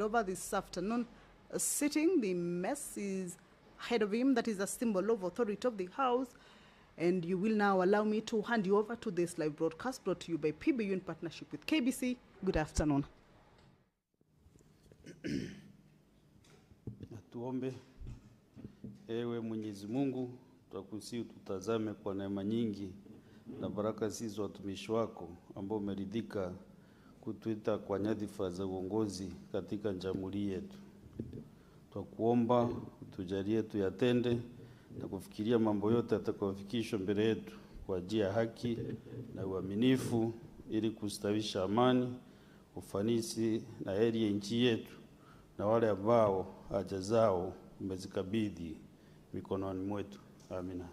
over this afternoon sitting. The mess is ahead of him. That is a symbol of authority of the House. And you will now allow me to hand you over to this live broadcast brought to you by PBU in partnership with KBC. Good afternoon. Tuombe. Ewe Mwenyezi Mungu, twakusihi tutazame kwa neema nyingi na baraka sisi watumishi wako ambao umeridhika kutuita kwa nyadhifa za uongozi katika jamhuri yetu. Twakuomba utujalie tuyatende na kufikiria mambo yote yatakayofikishwa mbele yetu kwa njia ya haki na uaminifu, ili kustawisha amani, ufanisi na heri ya nchi yetu na wale ambao haja zao umezikabidhi mikononi mwetu. Amina.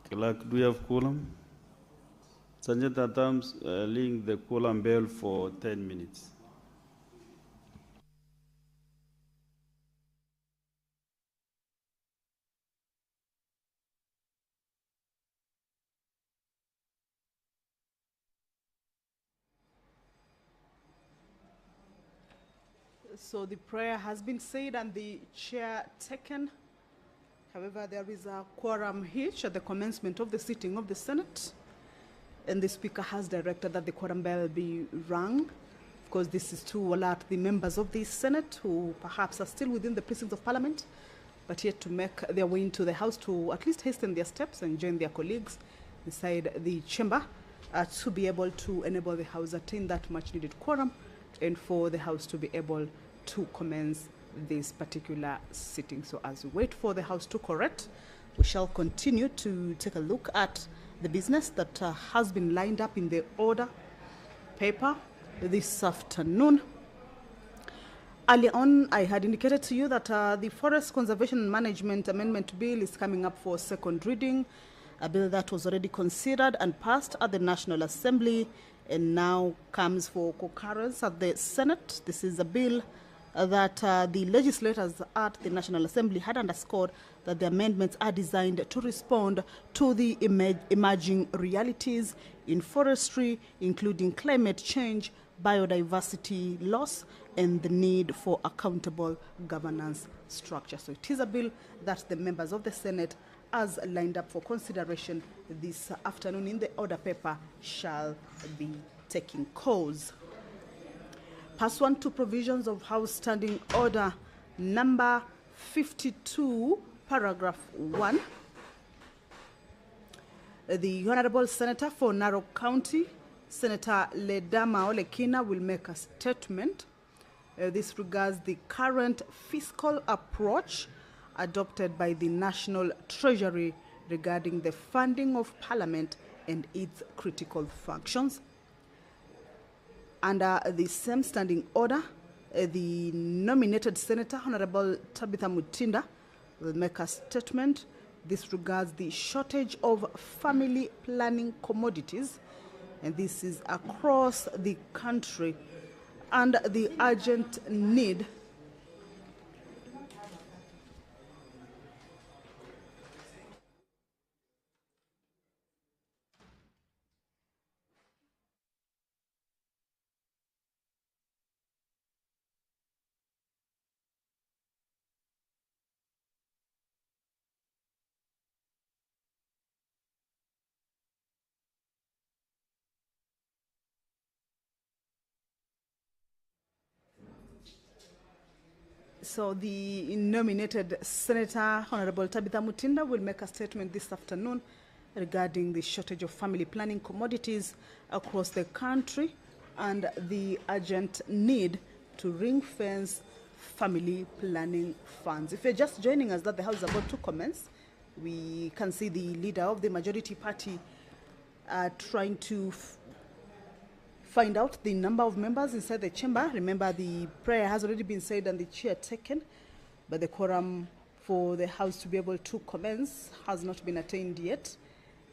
Clerk, do you have quorum? Sergeant at Arms, ring the quorum bell for 10 minutes. So the prayer has been said and the chair taken. However, there is a quorum hitch at the commencement of the sitting of the Senate, and the Speaker has directed that the quorum bell be rung. Of course, this is to alert the members of the Senate who perhaps are still within the precincts of Parliament, but yet to make their way into the House to at least hasten their steps and join their colleagues inside the chamber to be able to enable the House attain that much needed quorum and for the House to be able to commence this particular sitting. So as we wait for the House to correct, we shall continue to take a look at the business that has been lined up in the order paper this afternoon. Earlier on, I had indicated to you that the Forest Conservation and Management Amendment Bill is coming up for second reading, a bill that was already considered and passed at the National Assembly and now comes for concurrence at the Senate. This is a bill that the legislators at the National Assembly had underscored that the amendments are designed to respond to the emerging realities in forestry, including climate change, biodiversity loss, and the need for accountable governance structure. So it is a bill that the members of the Senate, as lined up for consideration this afternoon in the order paper, shall be taking course. Pursuant to provisions of House Standing Order number 52, paragraph 1, the Honorable Senator for Narok County, Senator Ledama Olekina, will make a statement. This regards the current fiscal approach adopted by the National Treasury regarding the funding of Parliament and its critical functions. Under the same standing order, the nominated Senator, Honorable Tabitha Mutinda, will make a statement. This regards the shortage of family planning commodities, and this is across the country, and the urgent need So the nominated Senator, Honorable Tabitha Mutinda, will make a statement this afternoon regarding the shortage of family planning commodities across the country and the urgent need to ring-fence family planning funds. If you're just joining us, that the House is about to commence, we can see the leader of the majority party trying to find out the number of members inside the chamber. Remember, the prayer has already been said and the chair taken, but the quorum for the House to be able to commence has not been attained yet.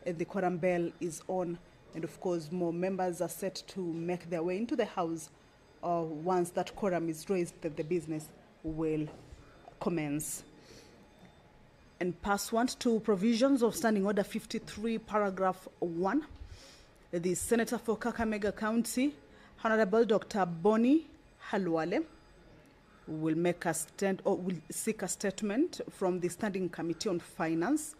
The quorum bell is on, and of course more members are set to make their way into the House. Once that quorum is raised, that the business will commence. And pursuant to provisions of Standing Order 53, paragraph 1, the Senator for Kakamega County, Honorable Dr. Bonnie Halwale, will seek a statement from the Standing Committee on Finance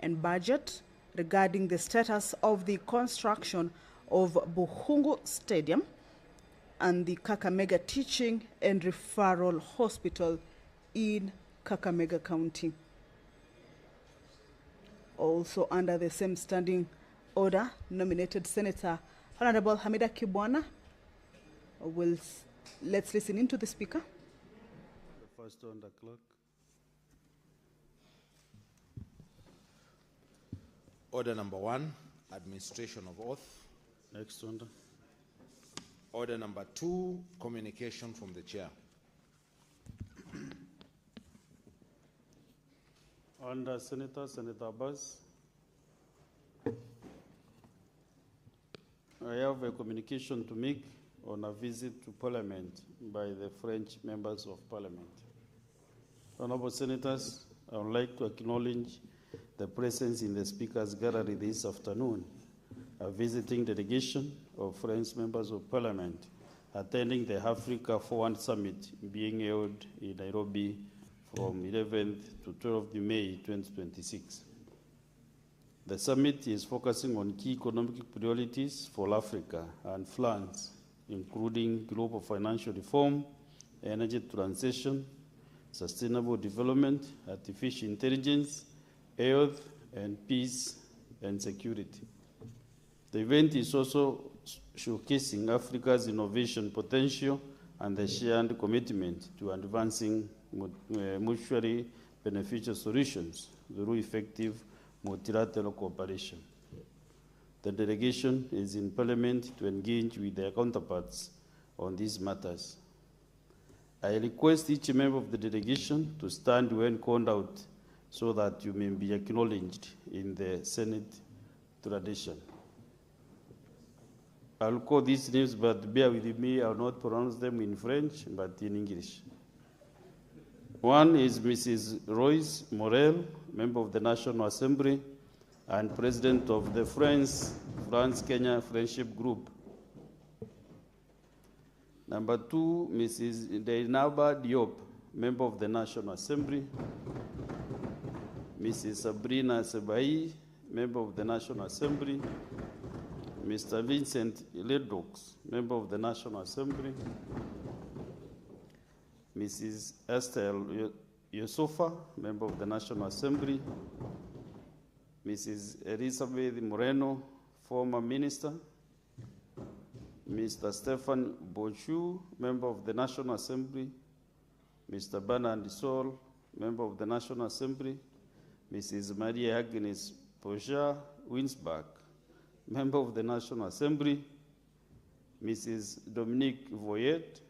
and Budget regarding the status of the construction of Buhungu Stadium and the Kakamega Teaching and Referral Hospital in Kakamega County. Also under the same standing order, nominated Senator Honorable Hamida Kibwana let's listen into the speaker. The first on the clerk. Order number 1, administration of oath. Next one. Order number 2, communication from the chair. Under Senator Abbas, I have a communication to make on a visit to Parliament by the French members of Parliament. Honorable Senators, I would like to acknowledge the presence in the Speaker's Gallery this afternoon, a visiting delegation of French members of Parliament attending the Africa Forward Summit being held in Nairobi from 11th to 12th May 2026. The summit is focusing on key economic priorities for Africa and plans, including global financial reform, energy transition, sustainable development, artificial intelligence, health, and peace and security. The event is also showcasing Africa's innovation potential and the shared commitment to advancing mutually beneficial solutions through effective multilateral cooperation. The delegation is in Parliament to engage with their counterparts on these matters. I request each member of the delegation to stand when called out so that you may be acknowledged in the Senate tradition. I'll call these names, but bear with me, I'll not pronounce them in French, but in English. One is Mrs. Royce Morel, member of the National Assembly and president of the France-Kenya Friendship Group. Number 2, Mrs. Deinaba Diop, member of the National Assembly. Mrs. Sabrina Sebai, member of the National Assembly. Mr. Vincent Ledox, member of the National Assembly. Mrs. Esther Yosofa, member of the National Assembly. Mrs. Elizabeth Moreno, former minister. Mr. Stephen Bochu, member of the National Assembly. Mr. Bernard Sol, member of the National Assembly. Mrs. Maria Agnes Poja Winsbach, member of the National Assembly. Mrs. Dominique Vonet,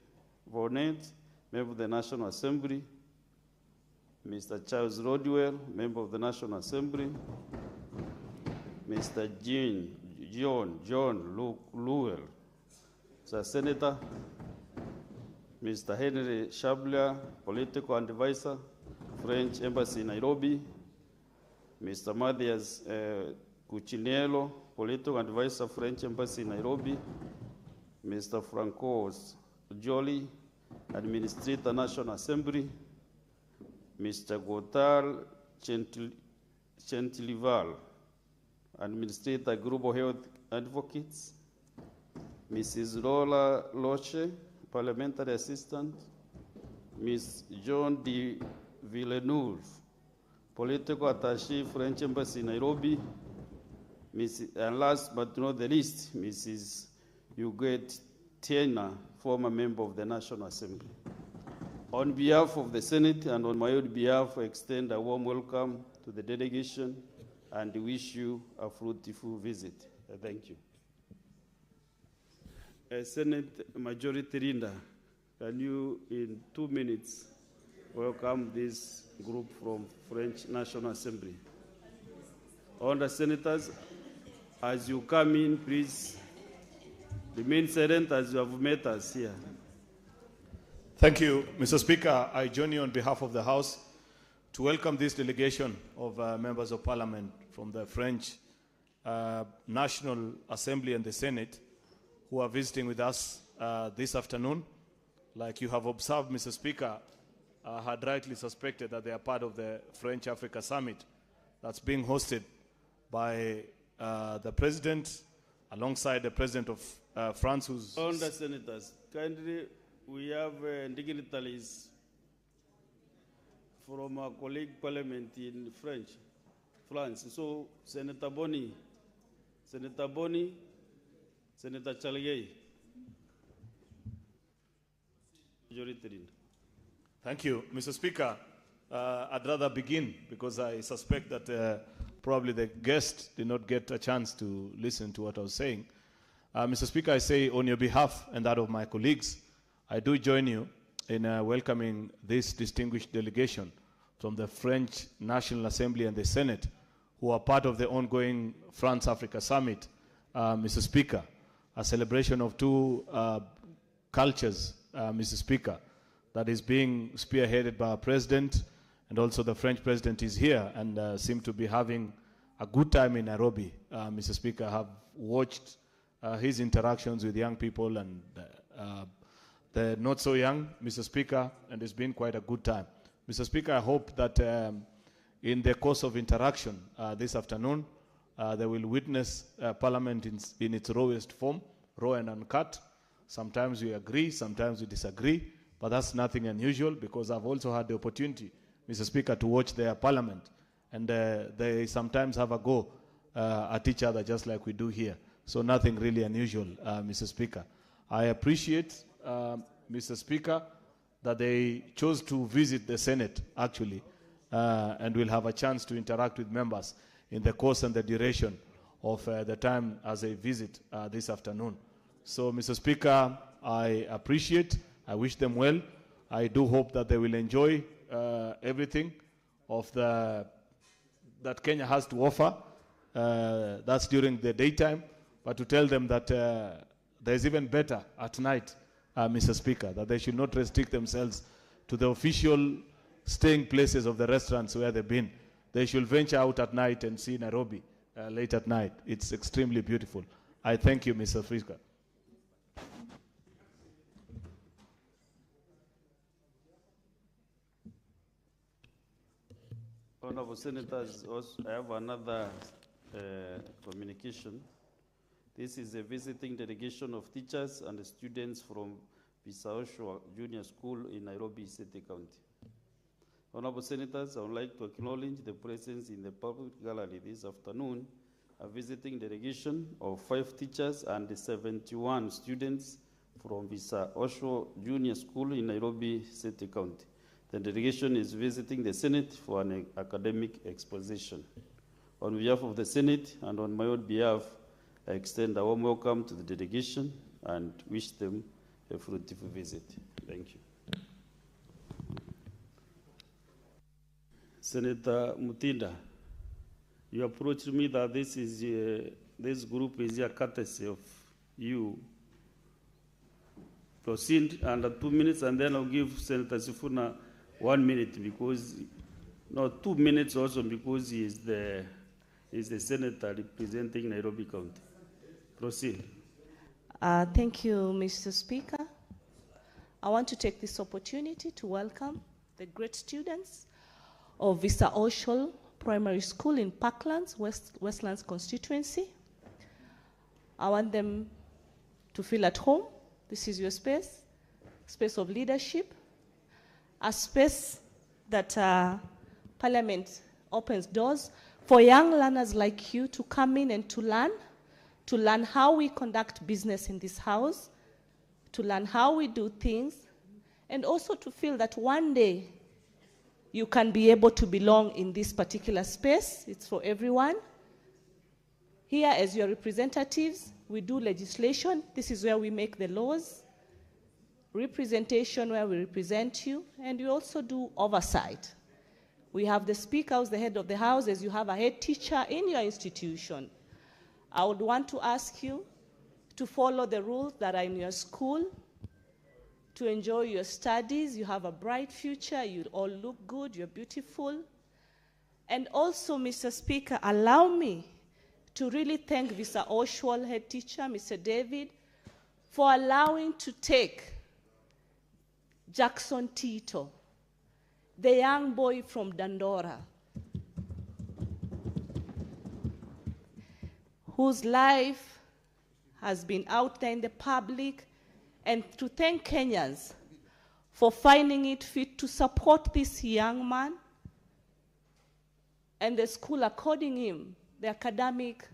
member of the National Assembly. Mr. Charles Rodwell, member of the National Assembly. Mr. John Lowell, Senator. Mr. Henry Shabler, political advisor, French Embassy, Nairobi. Mr. Mathias Cuccinello, political advisor, French Embassy, Nairobi. Mr. Francois Joly, Administrator, National Assembly. Mr. Gotthard Gentilival, Administrator, Global Health Advocates. Mrs. Lola Loche, Parliamentary Assistant. Ms. John D. Villeneuve, Political Attaché, French Embassy, Nairobi. And last but not the least, Mrs. Huguette Tiena, former member of the National Assembly. On behalf of the Senate and on my own behalf, I extend a warm welcome to the delegation and wish you a fruitful visit. Thank you. Senate Majority Leader, can you, in 2 minutes, welcome this group from French National Assembly? Honourable Senators, as you come in, please remain silent as you have met us here. Thank you, Mr. Speaker. I join you on behalf of the House to welcome this delegation of members of Parliament from the French National Assembly and the Senate who are visiting with us this afternoon. Like you have observed, Mr. Speaker, I had rightly suspected that they are part of the French-Africa Summit that's being hosted by the President, alongside the President of France, who's... Honourable Senators, kindly, we have dignitaries from our colleague Parliament in France. So, Senator Boni, Senator Chalgei. Thank you, Mr. Speaker. I'd rather begin because I suspect that probably the guest did not get a chance to listen to what I was saying. Mr. Speaker, I say on your behalf and that of my colleagues, I do join you in welcoming this distinguished delegation from the French National Assembly and the Senate, who are part of the ongoing France-Africa Summit, Mr. Speaker, a celebration of two cultures, Mr. Speaker, that is being spearheaded by our President, and also the French President is here and seem to be having a good time in Nairobi. Mr. Speaker, I have watched his interactions with young people and the not so young, Mr. Speaker, and it's been quite a good time. Mr. Speaker, I hope that in the course of interaction this afternoon, they will witness Parliament in its rawest form, raw and uncut. Sometimes we agree, sometimes we disagree, but that's nothing unusual because I've also had the opportunity, Mr. Speaker, to watch their Parliament, and they sometimes have a go at each other just like we do here. So nothing really unusual, Mr. Speaker. I appreciate, Mr. Speaker, that they chose to visit the Senate, actually, and will have a chance to interact with members in the course and the duration of the time as they visit this afternoon. So, Mr. Speaker, I appreciate, I wish them well. I do hope that they will enjoy everything of that Kenya has to offer. That's during the daytime, but to tell them that there's even better at night, Mr. Speaker, that they should not restrict themselves to the official staying places of the restaurants where they've been. They should venture out at night and see Nairobi late at night. It's extremely beautiful. I thank you, Mr. Speaker. Honourable Senators, I have another communication. This is a visiting delegation of teachers and students from Visaoshwa Junior School in Nairobi City County. Honourable Senators, I would like to acknowledge the presence in the public gallery this afternoon, a visiting delegation of 5 teachers and 71 students from Visaoshwa Junior School in Nairobi City County. The delegation is visiting the Senate for an academic exposition. On behalf of the Senate and on my own behalf, I extend a warm welcome to the delegation and wish them a fruitful visit. Thank you. Senator Mutinda, you approached me that this group is a courtesy of you. Proceed under 2 minutes, and then I'll give Senator Sifuna 1 minute because, no, 2 minutes also because he is the senator representing Nairobi County. Proceed. Thank you, Mr. Speaker. I want to take this opportunity to welcome the great students of Visaoshwa Primary School in Parklands, Westlands constituency. I want them to feel at home. This is your space of leadership, a space that Parliament opens doors for young learners like you to come in and to learn how we conduct business in this house, to learn how we do things, and also to feel that one day you can be able to belong in this particular space. It's for everyone. Here, as your representatives, we do legislation. This is where we make the laws. Representation, where we represent you, and we also do oversight. We have the speaker, who's the head of the house, as you have a head teacher in your institution. I would want to ask you to follow the rules that are in your school, to enjoy your studies. You have a bright future. You all look good. You're beautiful. And also, Mr. Speaker, allow me to really thank Visa Oswald, head teacher, Mr. David, for allowing to take Jackson Tito, the young boy from Dandora, whose life has been out there in the public, and to thank Kenyans for finding it fit to support this young man and the school according him the academic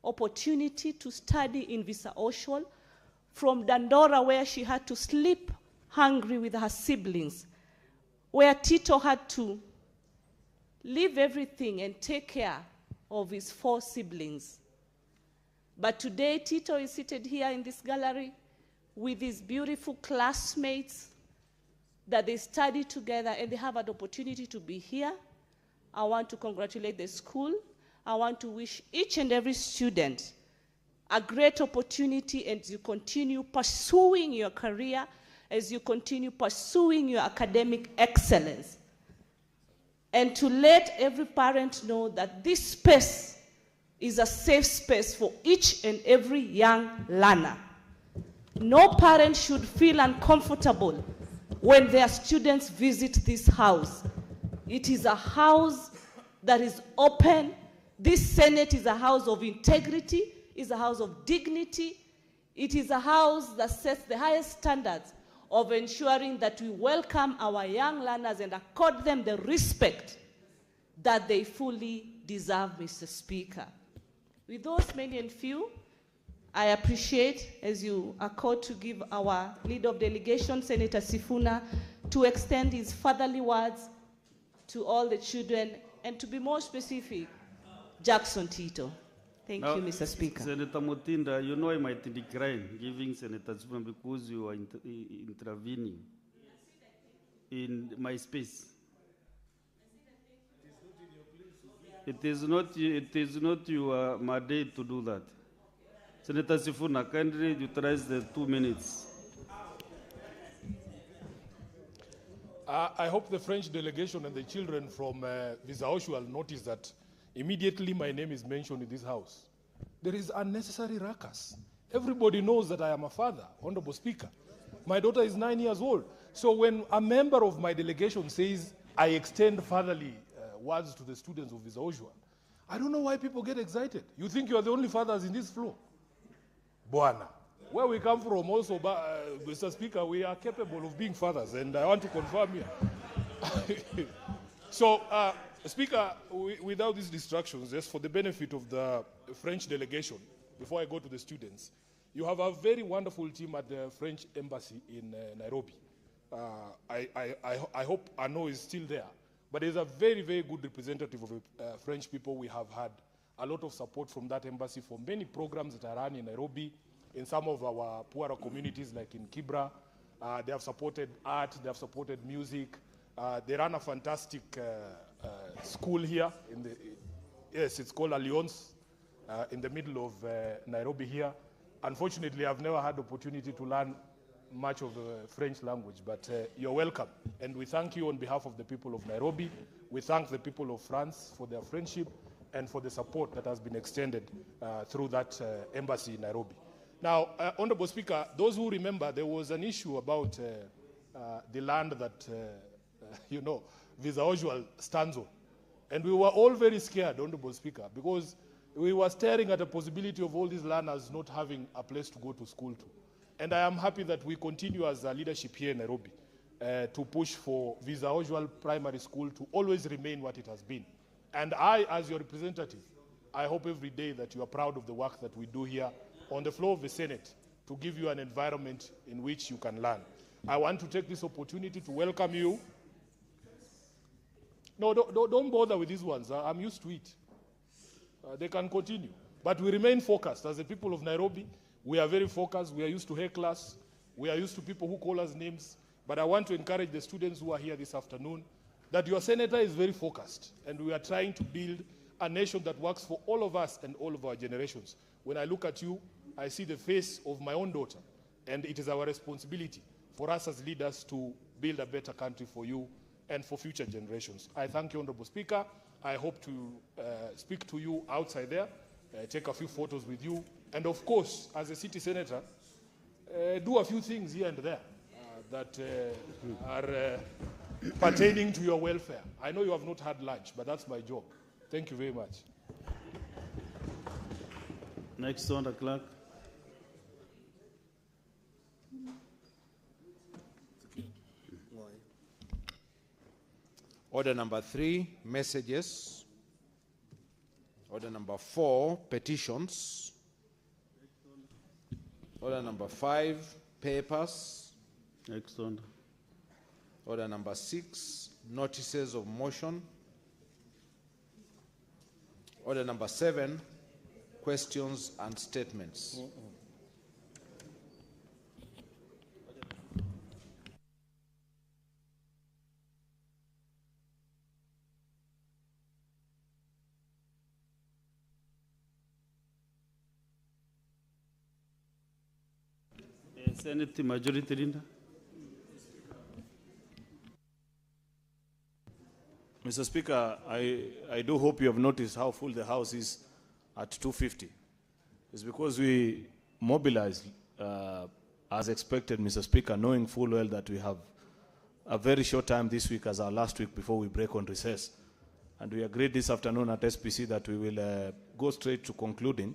opportunity to study in Visa Oswald from Dandora, where she had to sleep hungry with her siblings, where Tito had to leave everything and take care of his 4 siblings. But today, Tito is seated here in this gallery with his beautiful classmates that they study together, and they have an opportunity to be here. I want to congratulate the school. I want to wish each and every student a great opportunity as you continue pursuing your career, as you continue pursuing your academic excellence. And to let every parent know that this space is a safe space for each and every young learner. No parent should feel uncomfortable when their students visit this house. It is a house that is open. This Senate is a house of integrity, is a house of dignity. It is a house that sets the highest standards of ensuring that we welcome our young learners and accord them the respect that they fully deserve, Mr. Speaker. With those many and few, I appreciate, as you are called to give our leader of delegation, Senator Sifuna, to extend his fatherly words to all the children, and to be more specific, Jackson Tito. Thank you, Mr. Speaker. Senator Mutinda, you know I might decline giving Senator Sifuna because you are intervening in my space. It is not your mandate to do that. Senator Sifuna, kindly utilize the 2 minutes. I hope the French delegation and the children from Visa Oswald notice that immediately my name is mentioned in this house, there is unnecessary ruckus. Everybody knows that I am a father, Honorable Speaker. My daughter is 9 years old. So when a member of my delegation says, I extend fatherly words to the students of Visa Oswald, I don't know why people get excited. You think you are the only fathers in this floor? Buana. Where we come from also, Mr. Speaker, we are capable of being fathers, and I want to confirm here. So, Speaker, without these distractions, just for the benefit of the French delegation, before I go to the students, you have a very wonderful team at the French embassy in Nairobi. I hope Arnaud is still there, but there's a very, very good representative of French people. We have had a lot of support from that embassy for many programs that are run in Nairobi, in some of our poorer communities like in Kibra. They have supported art, they have supported music. They run a fantastic school here. Yes, it's called Alliance, in the middle of Nairobi here. Unfortunately, I've never had the opportunity to learn much of the French language, but you're welcome. And we thank you on behalf of the people of Nairobi. We thank the people of France for their friendship and for the support that has been extended through that embassy in Nairobi. Now, Honorable Speaker, those who remember, there was an issue about the land that, you know, Visa Oswald stands on. And we were all very scared, Honorable Speaker, because we were staring at the possibility of all these learners not having a place to go to school to. And I am happy that we continue as a leadership here in Nairobi to push for Visa Oswald Primary School to always remain what it has been. And I, as your representative, I hope every day that you are proud of the work that we do here on the floor of the Senate to give you an environment in which you can learn. I want to take this opportunity to welcome you. No, don't bother with these ones. I'm used to it. They can continue. But we remain focused. As the people of Nairobi, we are very focused. We are used to hecklers. We are used to people who call us names. But I want to encourage the students who are here this afternoon that your senator is very focused. And we are trying to build a nation that works for all of us and all of our generations. When I look at you, I see the face of my own daughter. And it is our responsibility for us as leaders to build a better country for you and for future generations. I thank you, Honorable Speaker. I hope to speak to you outside there, take a few photos with you, and of course, as a city senator, do a few things here and there that are pertaining to your welfare. I know you have not had lunch, but that's my job. Thank you very much. Next on the clerk. Order number 3, messages. Order number 4, petitions. Order number 5, papers. Next on. Order number 6, notices of motion. Order number 7, questions and statements. Senate Majority Leader. Mr. Speaker, I do hope you have noticed how full the House is at 2:50. It's because we mobilized as expected, Mr. Speaker, knowing full well that we have a very short time this week as our last week before we break on recess. And we agreed this afternoon at SPC that we will go straight to concluding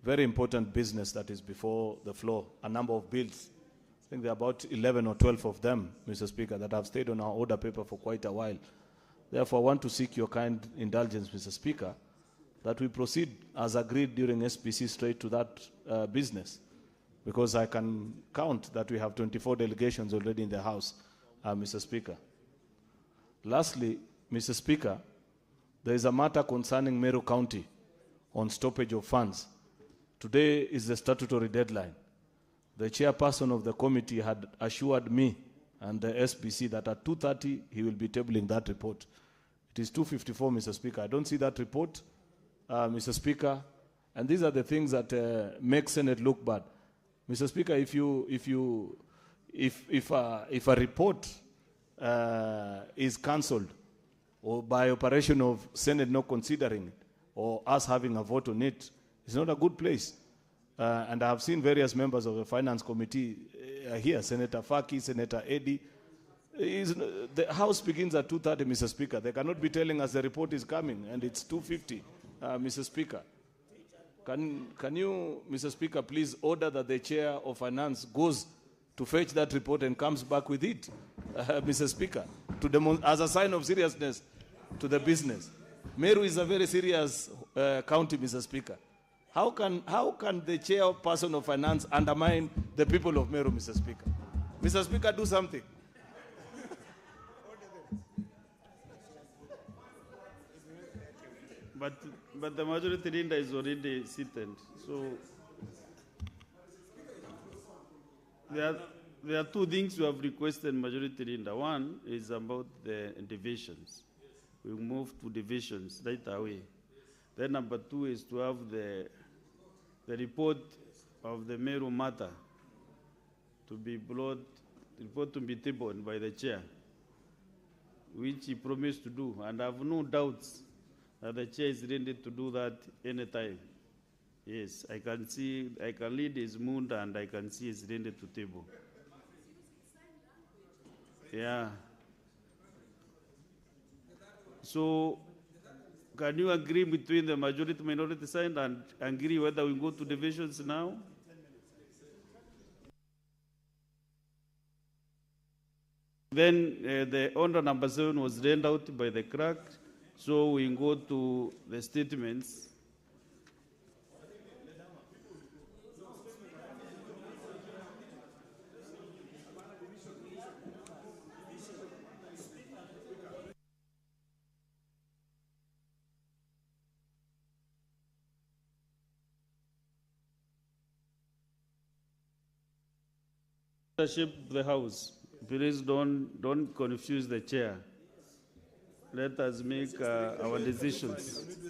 very important business that is before the floor, a number of bills. I think there are about 11 or 12 of them, Mr. Speaker, that have stayed on our order paper for quite a while. Therefore, I want to seek your kind indulgence, Mr. Speaker, that we proceed as agreed during SPC straight to that business, because I can count that we have 24 delegations already in the House, Mr. Speaker. Lastly, Mr. Speaker, there is a matter concerning Meru County on stoppage of funds. Today is the statutory deadline. The chairperson of the committee had assured me and the SPC that at 2:30 he will be tabling that report. It is 2:54, Mr. Speaker. I don't see that report, Mr. Speaker, and these are the things that make Senate look bad. Mr. Speaker, if a report is cancelled or by operation of Senate not considering it or us having a vote on it, it's not a good place. And I have seen various members of the Finance Committee here, Senator Faki, Senator Eddy. The House begins at 2:30, Mr. Speaker. They cannot be telling us the report is coming, and it's 2:50, Mr. Speaker. Can you, Mr. Speaker, please order that the Chair of Finance goes to fetch that report and comes back with it, Mr. Speaker, as a sign of seriousness to the business. Meru is a very serious county, Mr. Speaker. How can the chairperson of finance undermine the people of Meru, Mr. Speaker? Mr. Speaker, do something. But the majority leader is already seated. So there are two things you have requested, majority leader. One is about the divisions. We move to divisions right away. Then number two is to have the report of the Meru matter to be brought, report to be tabled by the chair, which he promised to do. And I have no doubts that the chair is ready to do that anytime. Yes, I can read his mood and I can see he's ready to table. Yeah. So, can you agree between the majority and minority side and agree whether we go to divisions now? Then the order number 7 was read out by the clerk, so we go to the statements. Leadership of the House, please don't confuse the chair. Let us make our decisions.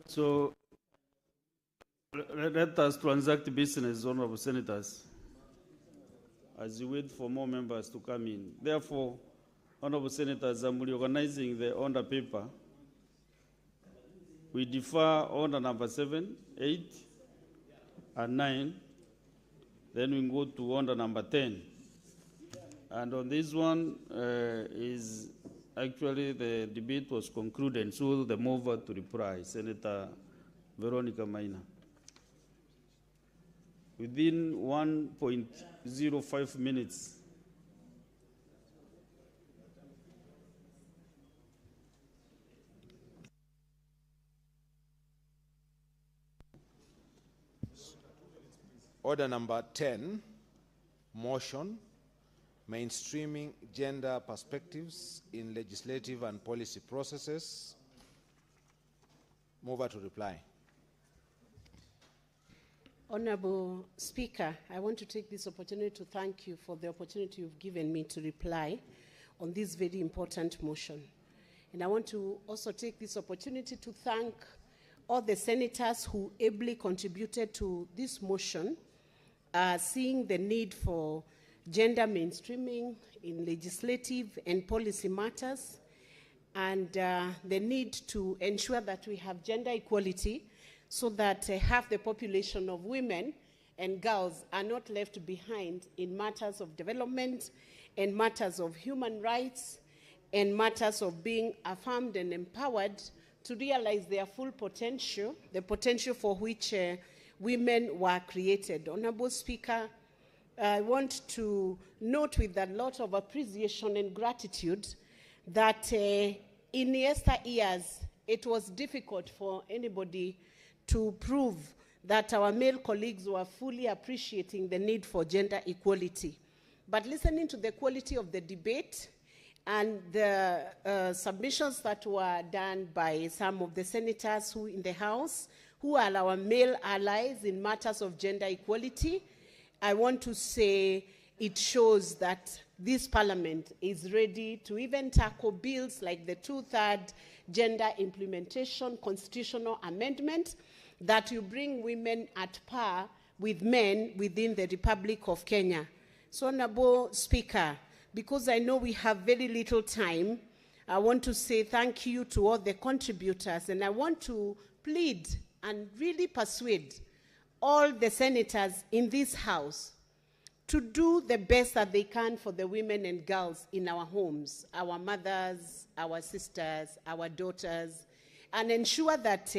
So, let us transact business, honorable senators, as you wait for more members to come in. Therefore, honorable senators, I'm reorganizing the order paper. We defer order number 7, 8, and 9. Then we go to order number 10. And on this one is actually the debate was concluded, so the mover to reply, Senator Veronica Maina. Within 1.05 minutes. Order number 10, motion, mainstreaming gender perspectives in legislative and policy processes. Mover to reply. Honorable Speaker, I want to take this opportunity to thank you for the opportunity you've given me to reply on this very important motion. And I want to also take this opportunity to thank all the senators who ably contributed to this motion, seeing the need for gender mainstreaming in legislative and policy matters, and the need to ensure that we have gender equality so that half the population of women and girls are not left behind in matters of development and matters of human rights and matters of being affirmed and empowered to realize their full potential, the potential for which women were created. Honorable Speaker, I want to note with a lot of appreciation and gratitude that in yesteryears, it was difficult for anybody to prove that our male colleagues were fully appreciating the need for gender equality. But listening to the quality of the debate and the submissions that were done by some of the senators who in the House, who are our male allies in matters of gender equality, I want to say it shows that this parliament is ready to even tackle bills like the 2/3 gender implementation constitutional amendment that will bring women at par with men within the Republic of Kenya. So, Honorable Speaker, because I know we have very little time, I want to say thank you to all the contributors, and I want to plead and really persuade all the senators in this House to do the best that they can for the women and girls in our homes, our mothers, our sisters, our daughters, and ensure that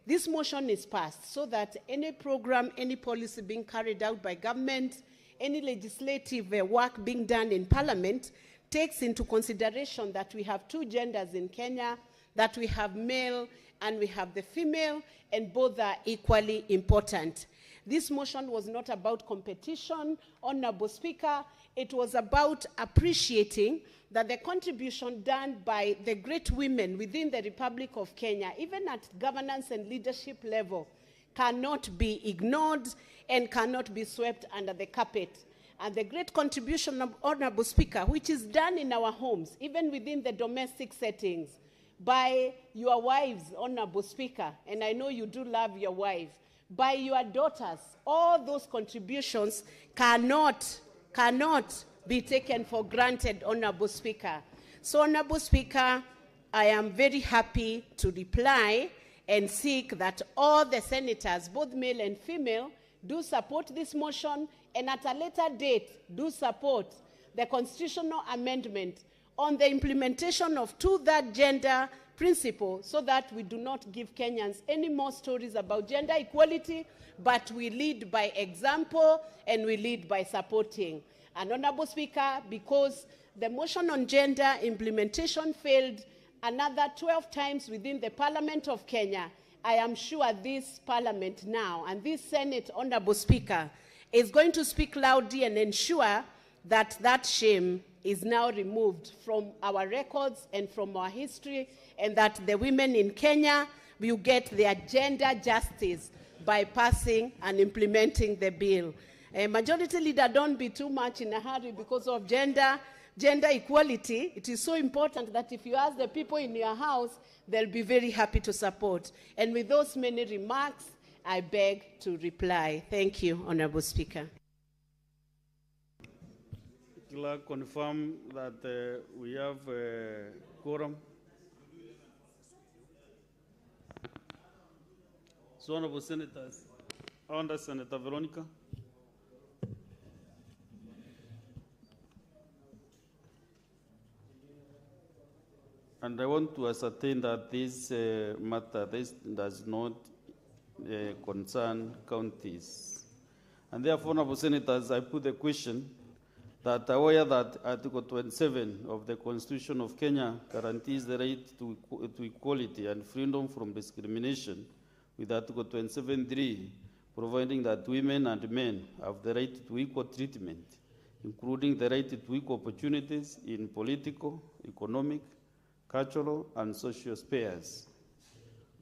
this motion is passed so that any program, any policy being carried out by government, any legislative work being done in Parliament takes into consideration that we have two genders in Kenya, that we have male and we have the female, and both are equally important. This motion was not about competition, Honorable Speaker. It was about appreciating that the contribution done by the great women within the Republic of Kenya, even at governance and leadership level, cannot be ignored and cannot be swept under the carpet. And the great contribution of Honorable Speaker, which is done in our homes, even within the domestic settings, by your wives, Honorable Speaker, and I know you do love your wife, by your daughters, all those contributions cannot be taken for granted, Honorable Speaker. So, Honorable Speaker, I am very happy to reply and seek that all the senators, both male and female, do support this motion, and at a later date, do support the constitutional amendment on the implementation of 2/3 gender principle, so that we do not give Kenyans any more stories about gender equality, but we lead by example and we lead by supporting. And Honorable Speaker, because the motion on gender implementation failed another 12 times within the Parliament of Kenya, I am sure this Parliament now and this Senate, Honorable Speaker, is going to speak loudly and ensure that that shame is now removed from our records and from our history, and that the women in Kenya will get their gender justice by passing and implementing the bill. Majority Leader, don't be too much in a hurry because of gender equality. It is so important that if you ask the people in your house, they'll be very happy to support. And with those many remarks, I beg to reply. Thank you, Honorable Speaker. Clerk, confirm that we have quorum. So, Honorable Senators, under Senator Veronica. And I want to ascertain that this matter does not concern counties. And therefore, Honorable Senators, I put the question that aware that Article 27 of the Constitution of Kenya guarantees the right to equality and freedom from discrimination, with Article 27(3) providing that women and men have the right to equal treatment, including the right to equal opportunities in political, economic, cultural, and social spheres.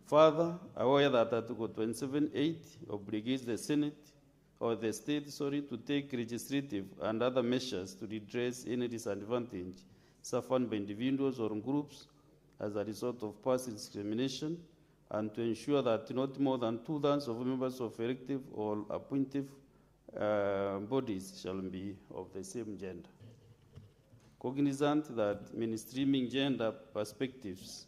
Further, aware that Article 27(8) obligates the Senate or the state, to take legislative and other measures to redress any disadvantage suffered by individuals or groups as a result of past discrimination, and to ensure that not more than 2/3 of members of elective or appointive bodies shall be of the same gender. Cognizant that mainstreaming gender perspectives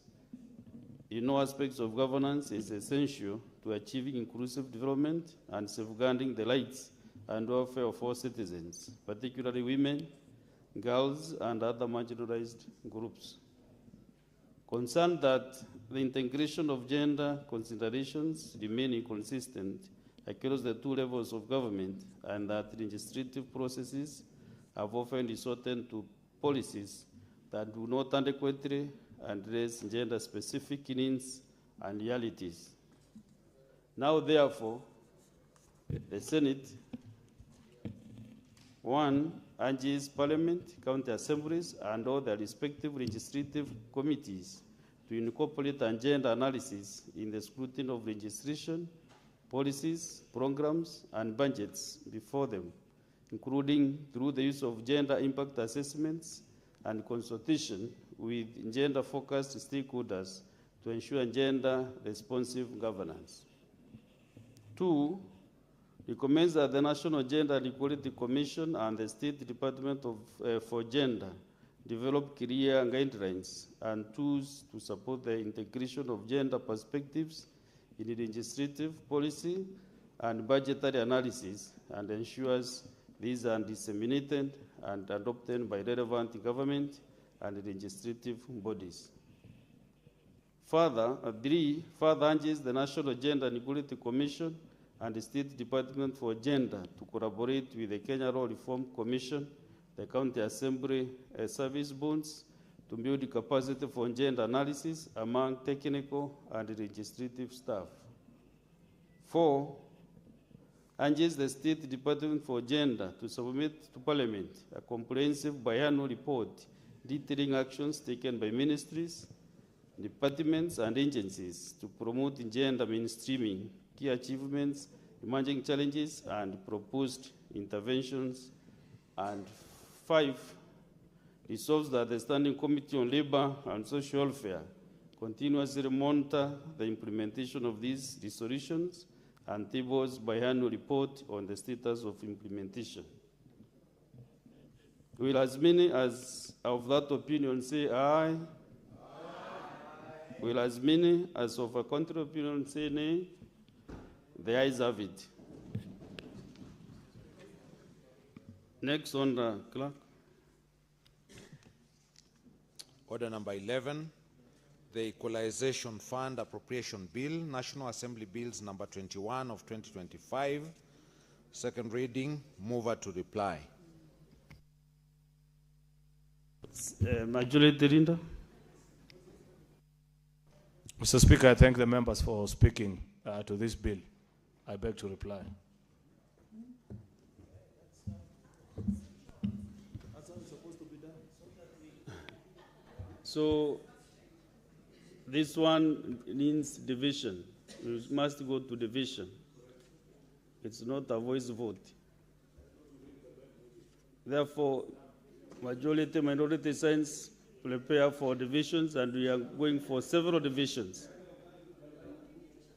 in all aspects of governance is essential to achieving inclusive development and safeguarding the rights and welfare of all citizens, particularly women, girls, and other marginalized groups. Concerned that the integration of gender considerations remain inconsistent across the two levels of government and that legislative processes have often resorted to policies that do not adequately address gender-specific needs and realities. Now, therefore, the Senate, 1, urges Parliament, county assemblies, and all their respective legislative committees to incorporate a gender analysis in the scrutiny of legislation, policies, programs, and budgets before them, including through the use of gender impact assessments and consultation with gender-focused stakeholders to ensure gender-responsive governance. 2, recommends that the National Gender and Equality Commission and the State Department for Gender develop clear guidelines and tools to support the integration of gender perspectives in legislative policy and budgetary analysis, and ensures these are disseminated and adopted by relevant government and legislative bodies. Further, 3, further urges the National Gender and Equality Commission and the State Department for Gender to collaborate with the Kenya Law Reform Commission, the County Assembly Service Boards, to build capacity for gender analysis among technical and legislative staff. 4, urges the State Department for Gender to submit to Parliament a comprehensive biannual report detailing actions taken by ministries, departments, and agencies to promote gender mainstreaming, key achievements, emerging challenges, and proposed interventions. And 5, resolves that the Standing Committee on Labor and Social Welfare continuously monitor the implementation of these resolutions and tables biannual report on the status of implementation. Will as many as of that opinion say aye? Aye. Will as many as of a contrary opinion say nay? The ayes have it. Next on the clerk. Order number 11, the Equalization Fund Appropriation Bill, National Assembly Bills number 21 of 2025. Second reading, mover to reply. Majority Leader. Mr. Speaker, I thank the members for speaking to this bill. I beg to reply. So this one means division. You must go to division. It's not a voice vote. Therefore, majority, minority signs prepare for divisions, and we are going for several divisions.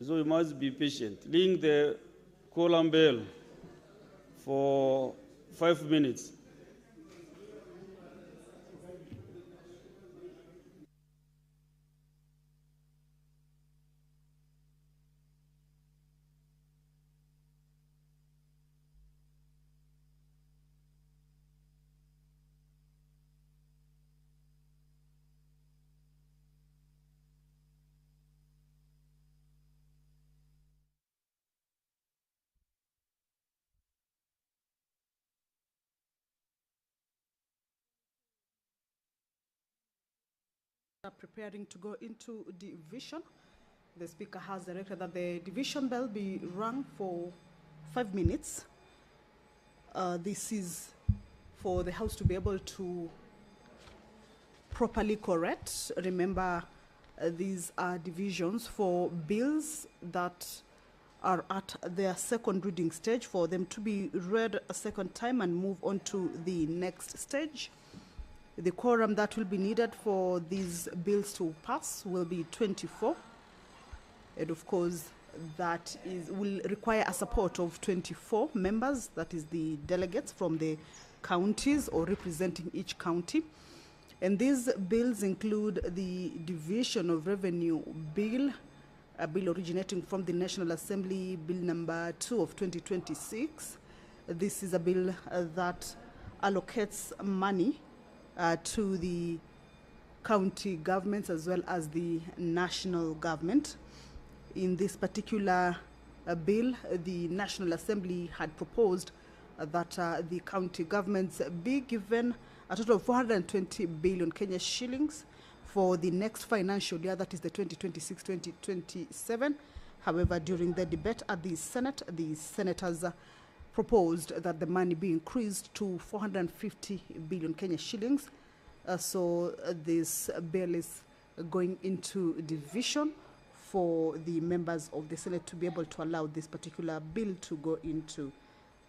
So you must be patient. Ring the column bell for 5 minutes. Are preparing to go into division. The Speaker has directed that the division bell be rung for 5 minutes. This is for the House to be able to properly correct. Remember, these are divisions for bills that are at their second reading stage, for them to be read a second time and move on to the next stage. The quorum that will be needed for these bills to pass will be 24. And of course, that will require a support of 24 members, that is the delegates from the counties or representing each county. And these bills include the Division of Revenue Bill, a bill originating from the National Assembly, Bill number 2 of 2026. This is a bill that allocates money to the county governments as well as the national government. In this particular bill, the National Assembly had proposed that the county governments be given a total of 420 billion Kenya shillings for the next financial year, that is the 2026-2027. However, during the debate at the Senate, the senators proposed that the money be increased to 450 billion Kenya shillings. So this bill is going into division for the members of the Senate to be able to allow this particular bill to go into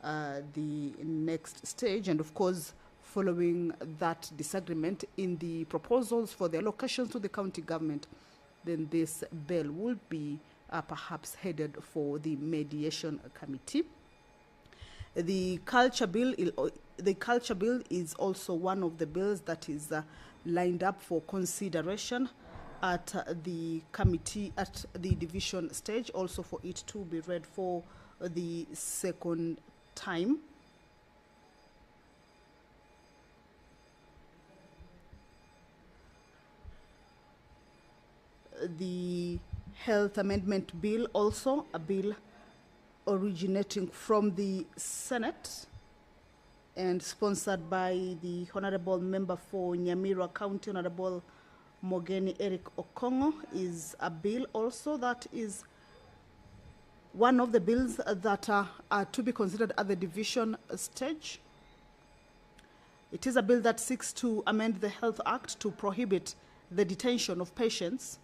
the next stage. And of course, following that disagreement in the proposals for the allocations to the county government, then this bill will be perhaps headed for the mediation committee. The culture bill is also one of the bills that is lined up for consideration at the committee, at the division stage, also for it to be read for the second time. The health amendment bill, also a bill originating from the Senate and sponsored by the Honorable Member for Nyamira County, Honorable Mogeni Eric Okongo, is a bill also that is one of the bills that are to be considered at the division stage. It is a bill that seeks to amend the Health Act to prohibit the detention of patients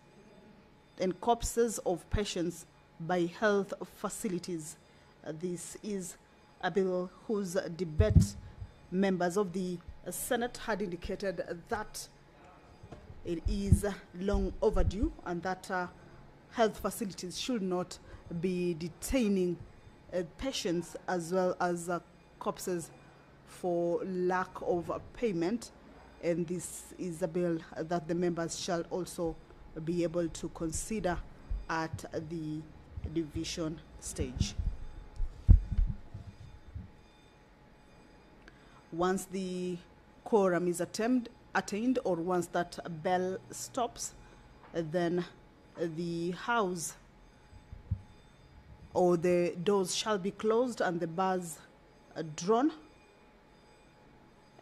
and corpses of patients by health facilities. This is a bill whose debate members of the Senate had indicated that it is long overdue and that health facilities should not be detaining patients as well as corpses for lack of payment. And this is a bill that the members shall also be able to consider at the division stage. Once the quorum is attained, or once that bell stops, then the house or the doors shall be closed and the bars drawn,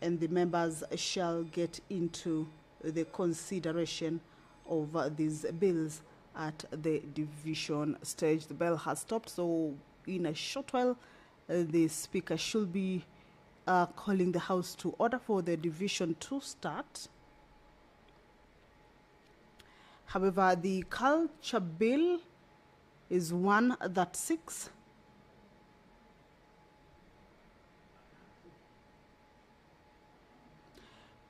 and the members shall get into the consideration of these bills at the division stage. The bell has stopped, so in a short while, the Speaker should be calling the House to order for the division to start. However, the culture bill is one that seeks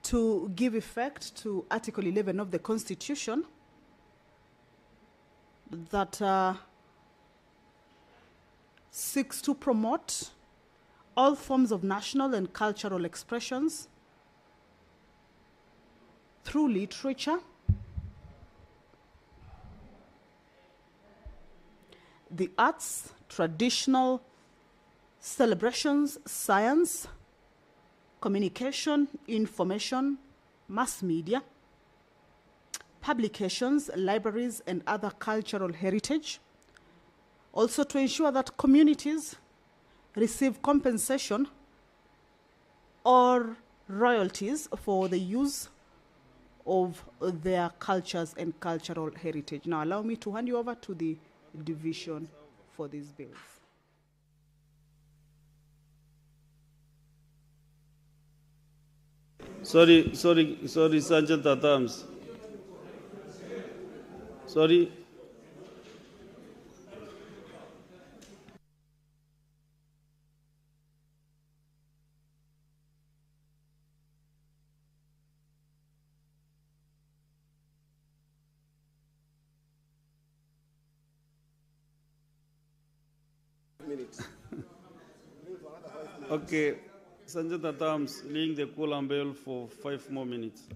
to give effect to Article 11 of the Constitution that seeks to promote all forms of national and cultural expressions through literature, the arts, traditional celebrations, science, communication, information, mass media, publications, libraries, and other cultural heritage. Also to ensure that communities receive compensation or royalties for the use of their cultures and cultural heritage. Now allow me to hand you over to the division for these bills. Sorry, Sergeant Adams. Sorry. minutes. Okay, Sanjata Tams, ring the cooler bell for 5 more minutes.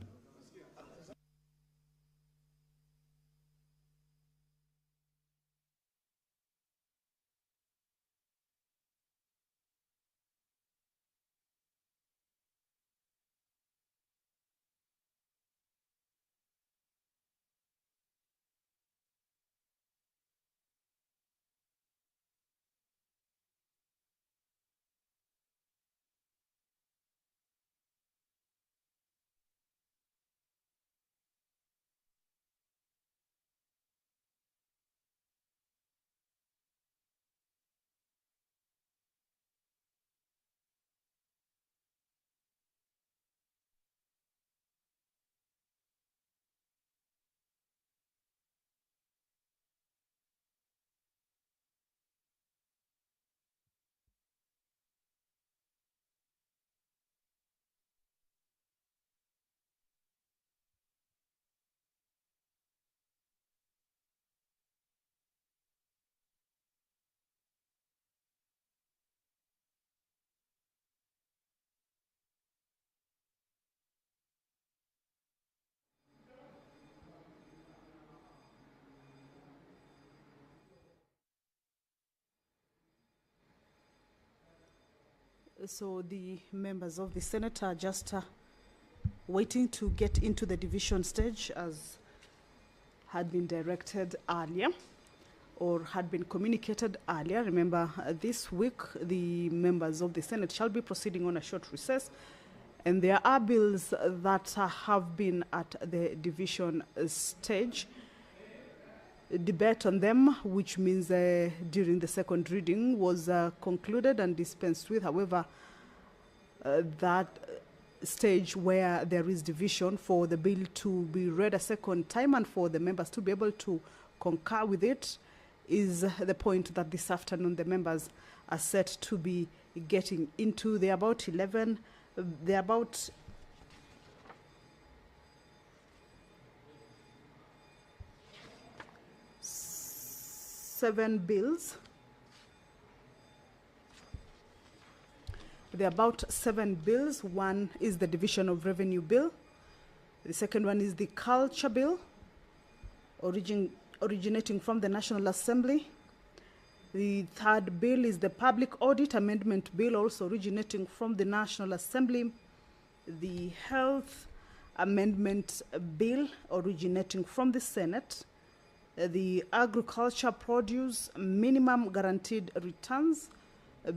So the members of the Senate are just waiting to get into the division stage as had been directed earlier or had been communicated earlier. Remember, this week the members of the Senate shall be proceeding on a short recess, and there are bills that have been at the division stage. Debate on them, which means during the second reading, was concluded and dispensed with. However, that stage where there is division for the bill to be read a second time and for the members to be able to concur with it is the point that this afternoon the members are set to be getting into. They're about 11, they're about seven bills. There are about 7 bills. One is the Division of Revenue Bill. The second one is the Culture Bill, originating from the National Assembly. The third bill is the Public Audit Amendment Bill, also originating from the National Assembly. The Health Amendment Bill, originating from the Senate. The Agriculture Produce Minimum Guaranteed Returns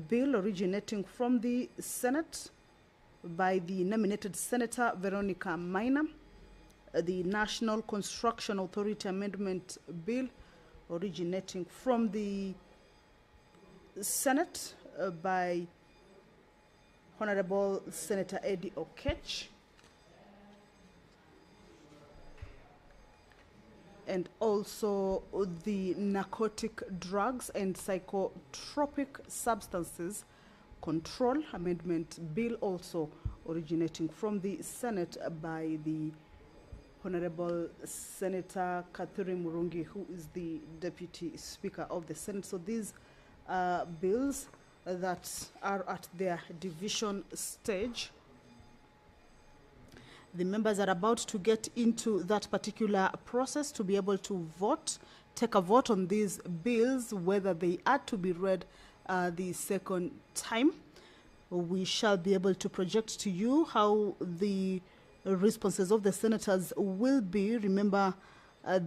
Bill, originating from the Senate by the nominated Senator Veronica Minor. The National Construction Authority Amendment Bill, originating from the Senate by Honorable Senator Eddie Okech. And also the Narcotic Drugs and Psychotropic Substances Control Amendment Bill, also originating from the Senate by the Honorable Senator Katherine Murungi, who is the Deputy Speaker of the Senate. So these are bills that are at their division stage. The members are about to get into that particular process to be able to vote, take a vote on these bills, whether they are to be read the second time. We shall be able to project to you how the responses of the senators will be. Remember,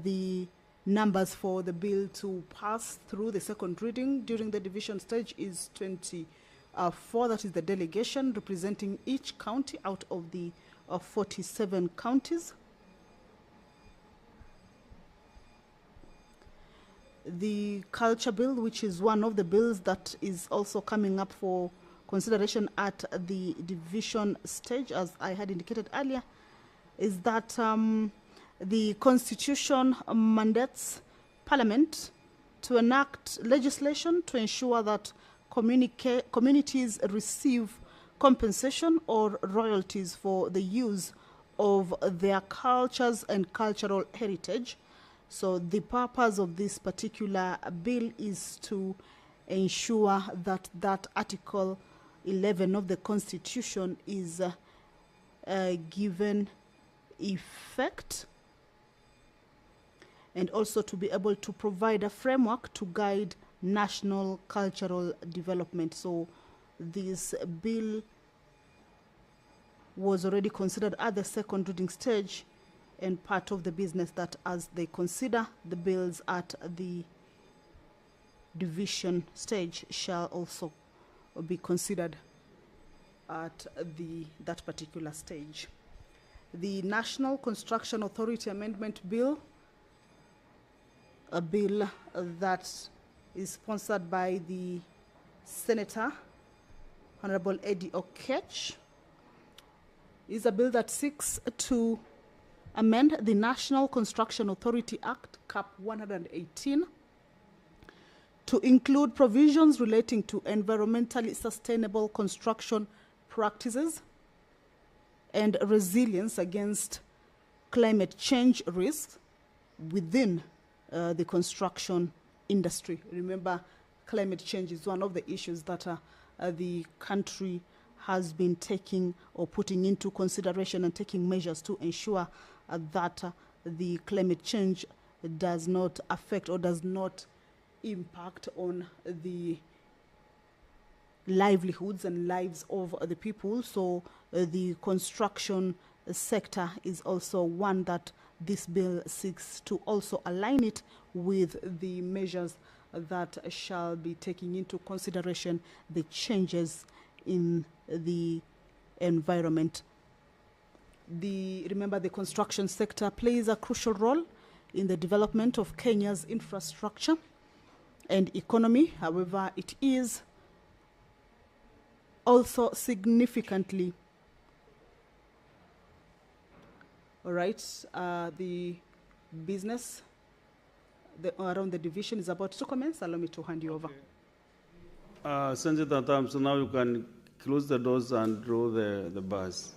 the numbers for the bill to pass through the second reading during the division stage is 24. That is the delegation representing each county out of the 47 counties. The Culture Bill, which is one of the bills that is also coming up for consideration at the division stage, as I had indicated earlier, is that the Constitution mandates Parliament to enact legislation to ensure that communities receive compensation or royalties for the use of their cultures and cultural heritage. So the purpose of this particular bill is to ensure that that Article 11 of the Constitution is given effect, and also to be able to provide a framework to guide national cultural development. So this bill was already considered at the second reading stage, and part of the business that as they consider the bills at the division stage shall also be considered at that particular stage. The National Construction Authority Amendment Bill, a bill that is sponsored by the Senator Honorable Eddie Oketch, is a bill that seeks to amend the National Construction Authority Act, Cap 118, to include provisions relating to environmentally sustainable construction practices and resilience against climate change risks within the construction industry. Remember, climate change is one of the issues that the country has been taking or putting into consideration and taking measures to ensure that the climate change does not affect or does not impact on the livelihoods and lives of the people. So the construction sector is also one that this bill seeks to also align it with the measures that shall be taking into consideration the changes in the environment. Remember, the construction sector plays a crucial role in the development of Kenya's infrastructure and economy. However, it is also significantly, all right, the business around the division is about to commence. Allow me to hand you over. Senator Thompson, now you can close the doors and draw the bars.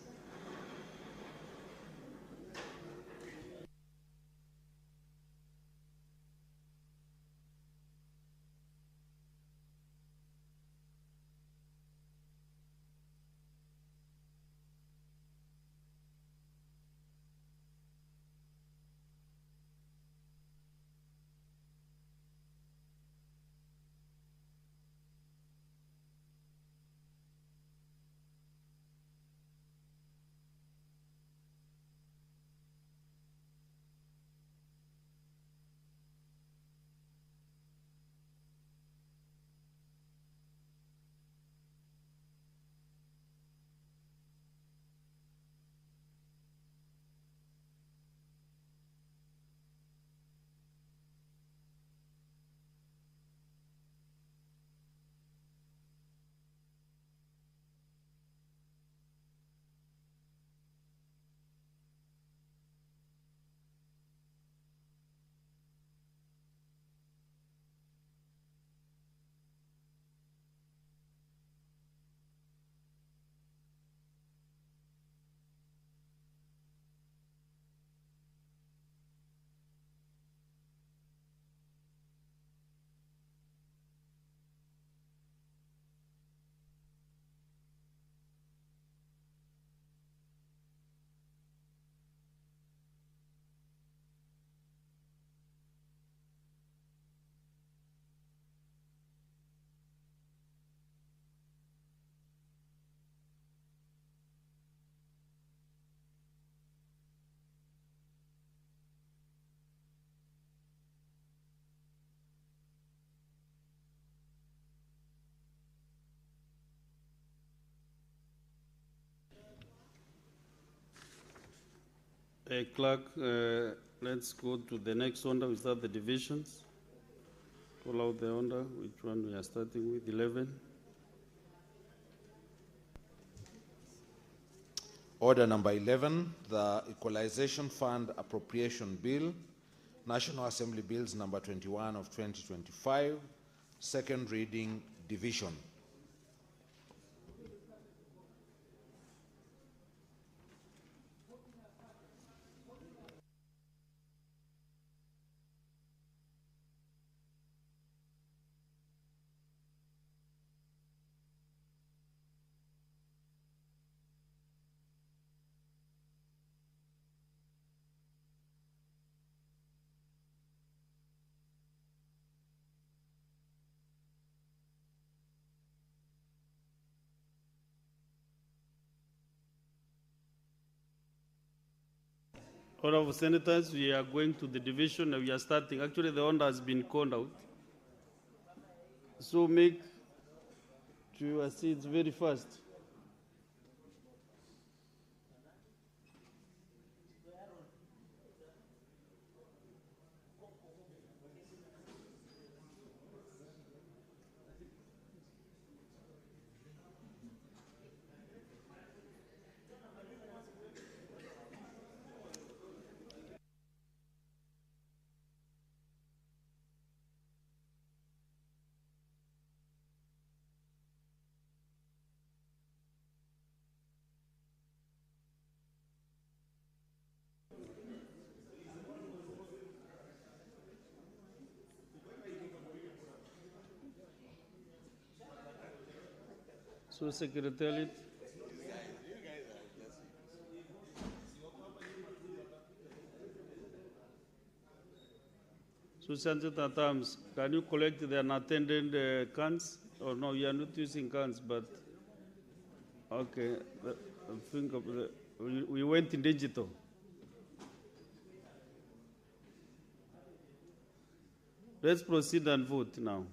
Clerk, let's go to the next order. We start the divisions. Call out the order. Which one we are starting with? 11. Order number 11, the Equalization Fund Appropriation Bill, National Assembly Bills number 21 of 2025, second reading, division. Order of Senators, we are going to the division and we are starting. Actually, the order has been called out. So make your seats very fast. So Secretariat. So Senator Tams, can you collect the unattended cans? Or no, you are not using cans, but okay. I think of we went in digital. Let's proceed and vote now.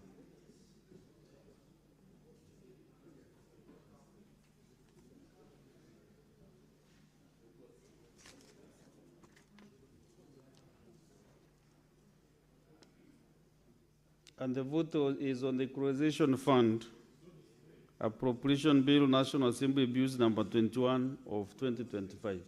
And the vote is on the Equalization Fund, Appropriation Bill, National Assembly Bills number 21 of 2025.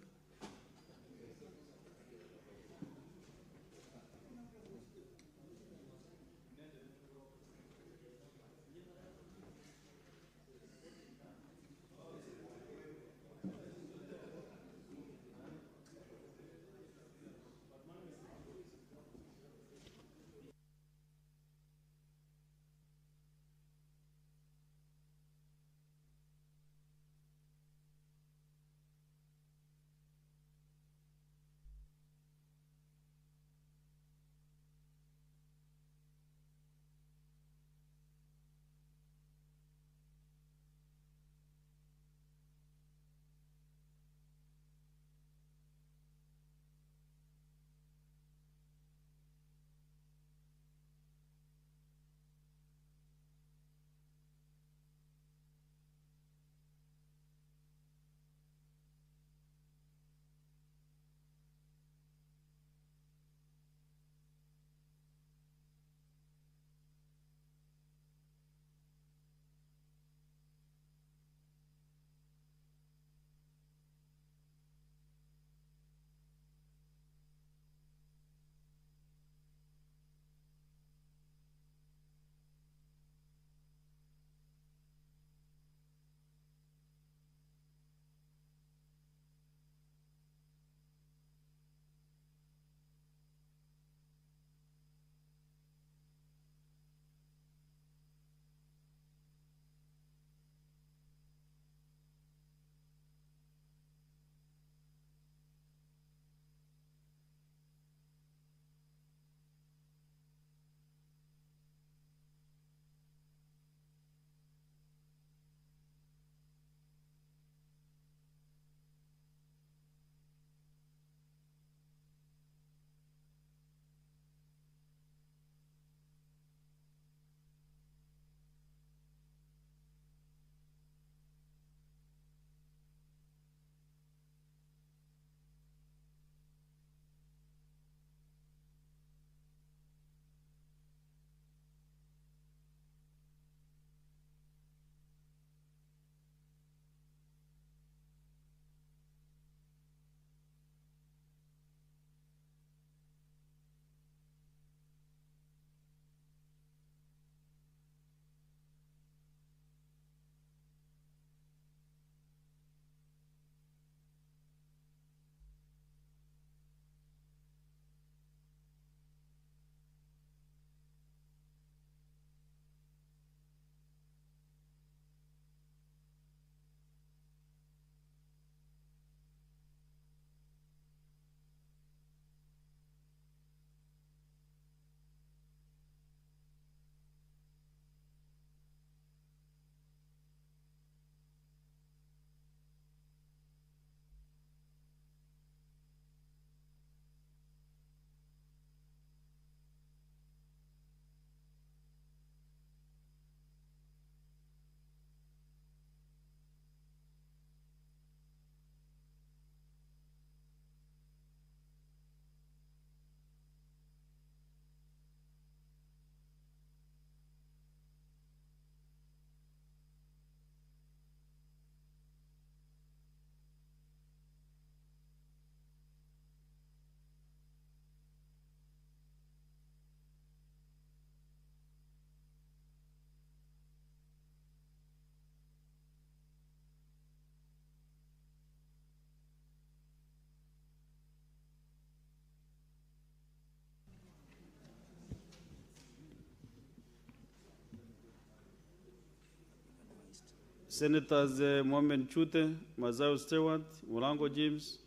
Senators Mohamed Chute, Mazao Stewart, Mulango James,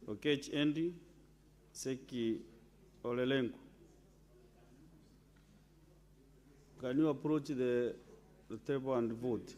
Okech Andy, Seki Olelenko. Can you approach the table and vote?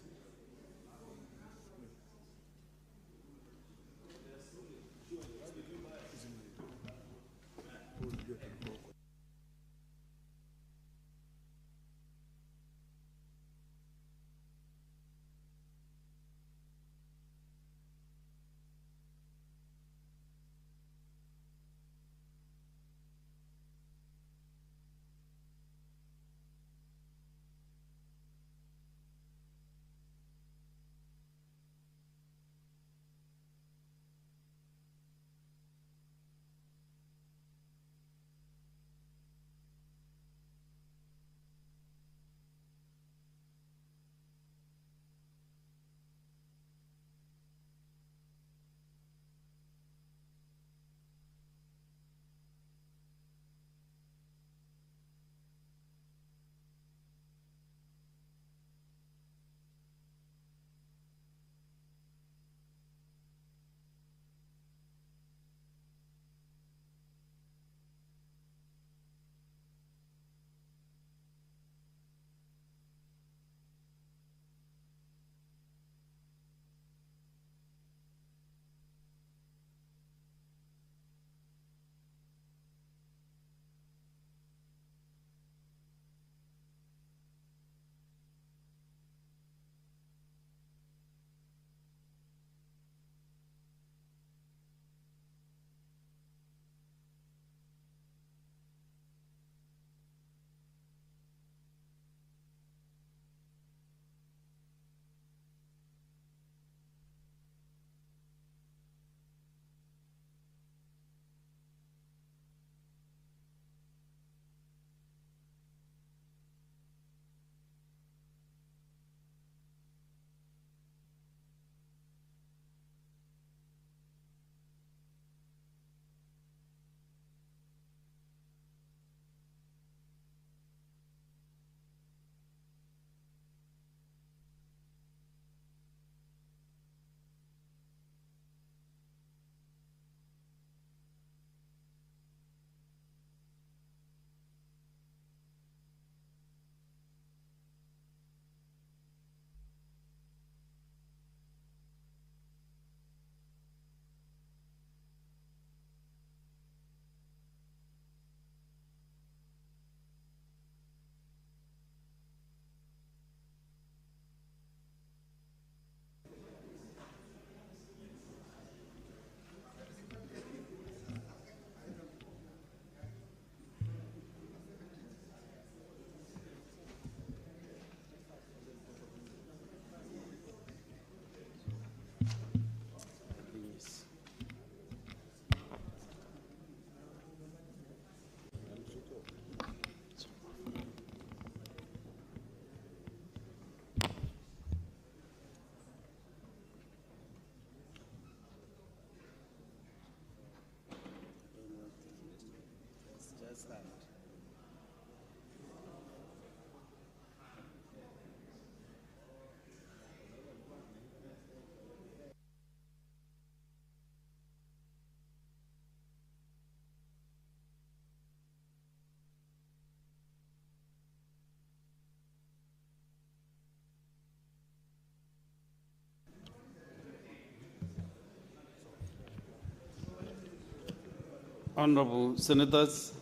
Honorable Senators,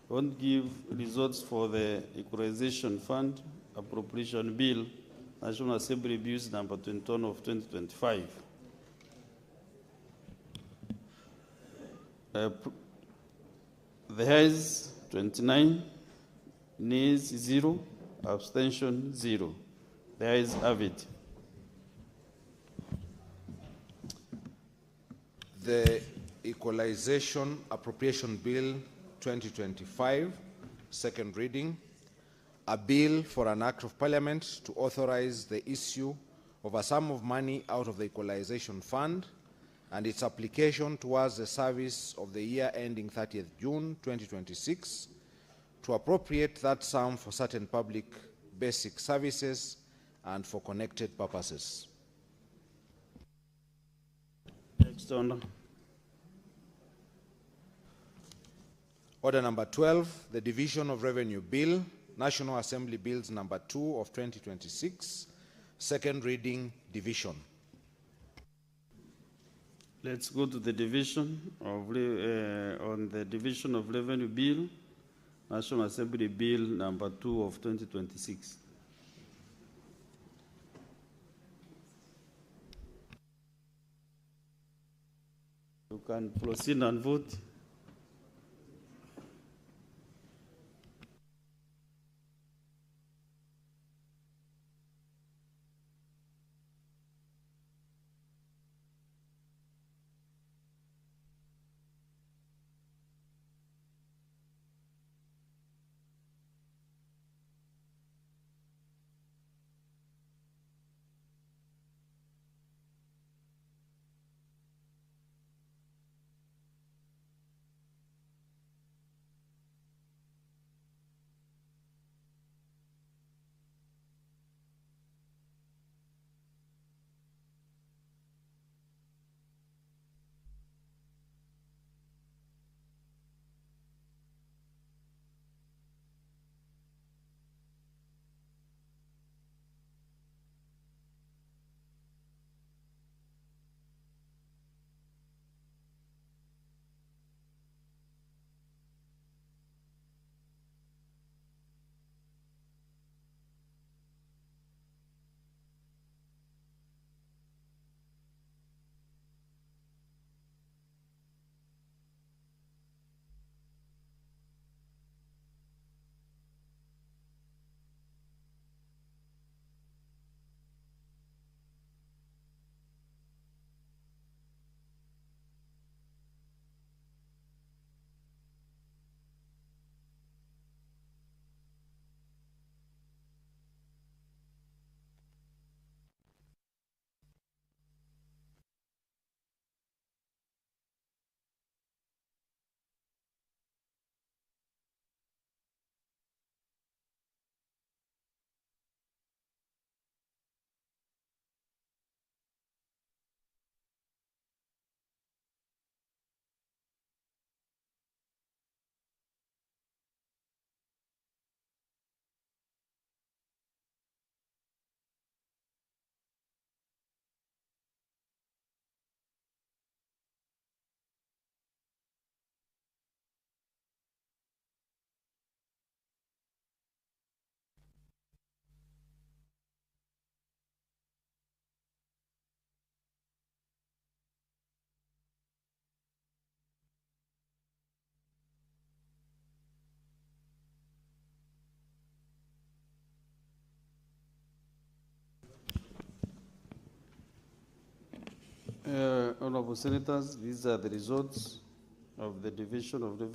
I want to give results for the Equalization Fund Appropriation Bill, National Assembly Bills number 21 of 2025. The ayes 29, nays 0, abstention 0. The ayes have it. The Equalization Appropriation Bill 2025, second reading. A bill for an act of parliament to authorize the issue of a sum of money out of the Equalization Fund and its application towards the service of the year ending 30th June 2026, to appropriate that sum for certain public basic services and for connected purposes. Next order. Order number 12, the Division of Revenue Bill, National Assembly Bills number 2 of 2026, second reading, division. Let's go to the division of on the Division of Revenue Bill, National Assembly Bill number 2 of 2026. You can proceed and vote. Honorable Senators, these are the results of the Division of the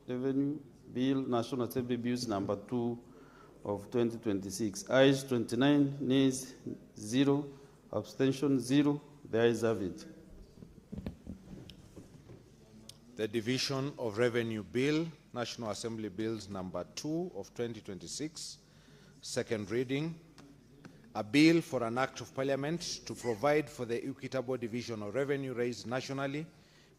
Revenue Bill, National Assembly Bills number 2 of 2026. Ayes 29, nays 0, abstention 0. The ayes have it. The Division of Revenue Bill, National Assembly Bills number 2 of 2026, second reading. A bill for an act of parliament to provide for the equitable division of revenue raised nationally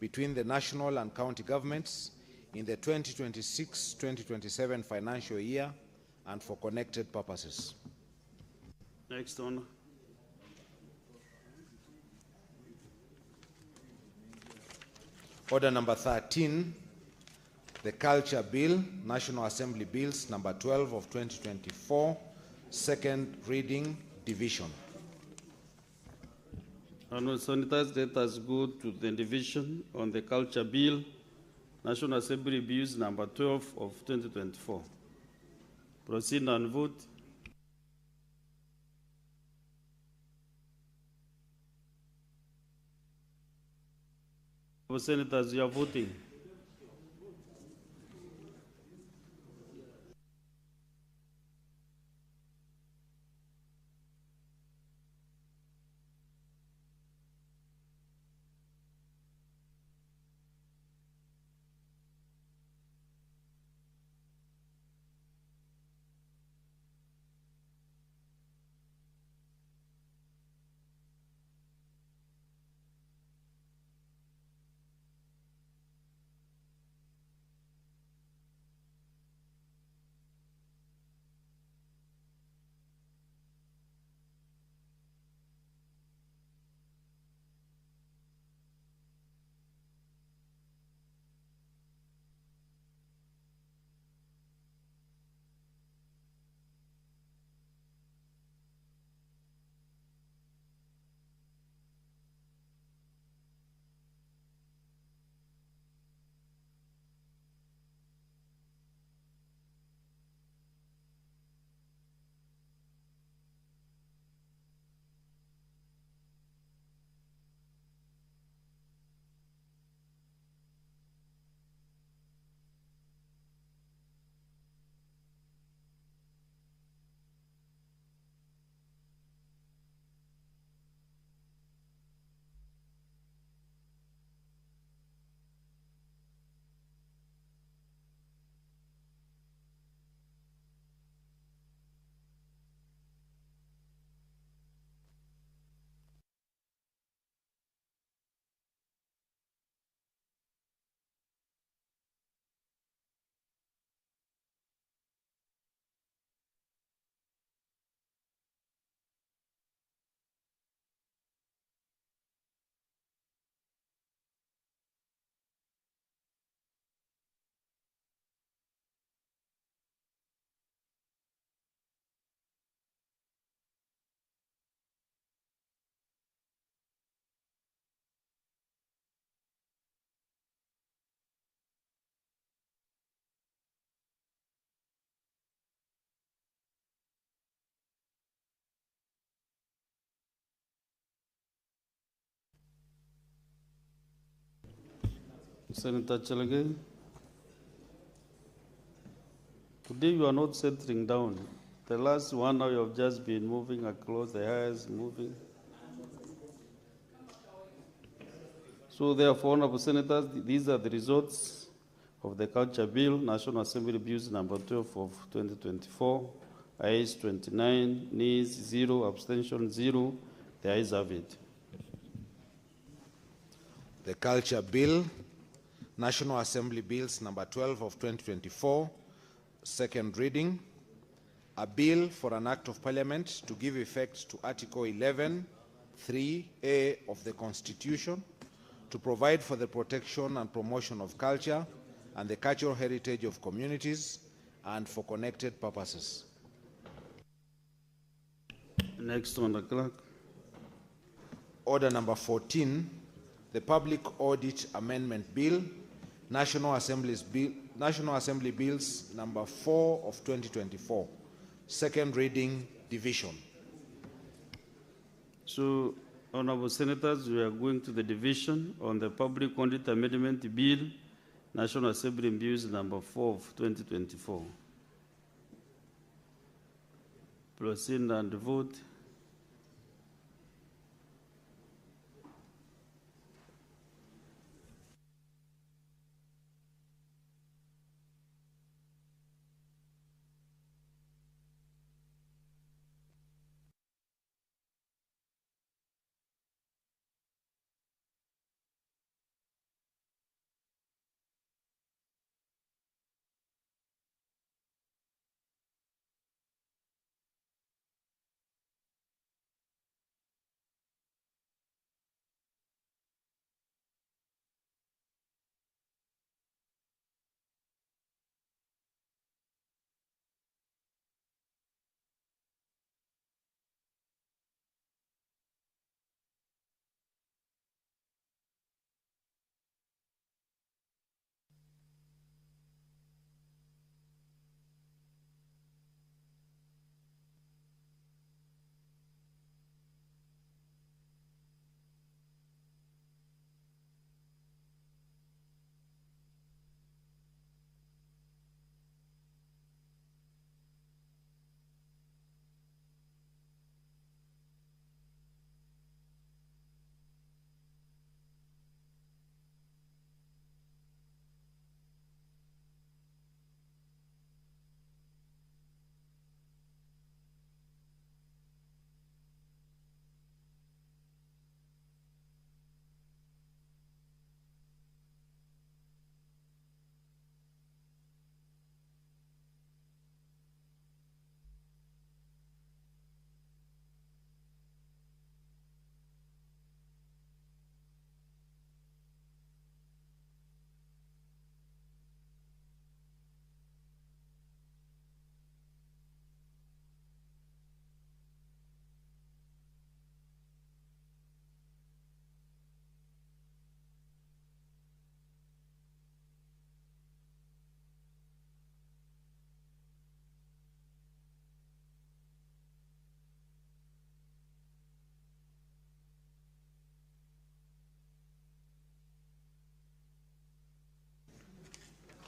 between the national and county governments in the 2026-2027 financial year and for connected purposes. Next one. Order number 13, the Culture Bill, National Assembly Bills number 12 of 2024, second reading, division. Honorable Senators, let us go to the division on the Culture Bill, National Assembly Bills number 12 of 2024. Proceed and vote. Honorable Senators, you are voting. Senator Chelage. Today you are not settling down. The last 1 hour you have just been moving across the aisles, moving. So therefore, Honorable Senators, these are the results of the Culture Bill, National Assembly Bills number 12 of 2024. Ayes 29, nays 0, abstention 0. The ayes have it. The Culture Bill, National Assembly Bills number 12 of 2024, second reading. A bill for an act of parliament to give effect to Article 11, 3A of the Constitution, to provide for the protection and promotion of culture and the cultural heritage of communities and for connected purposes. Next one, the clerk. Order number 14, the Public Audit Amendment Bill, National Assembly Bills number 4 of 2024, second reading, division. So, Honorable Senators, we are going to the division on the Public Audit Amendment Bill, National Assembly Bills number 4 of 2024. Proceed and vote.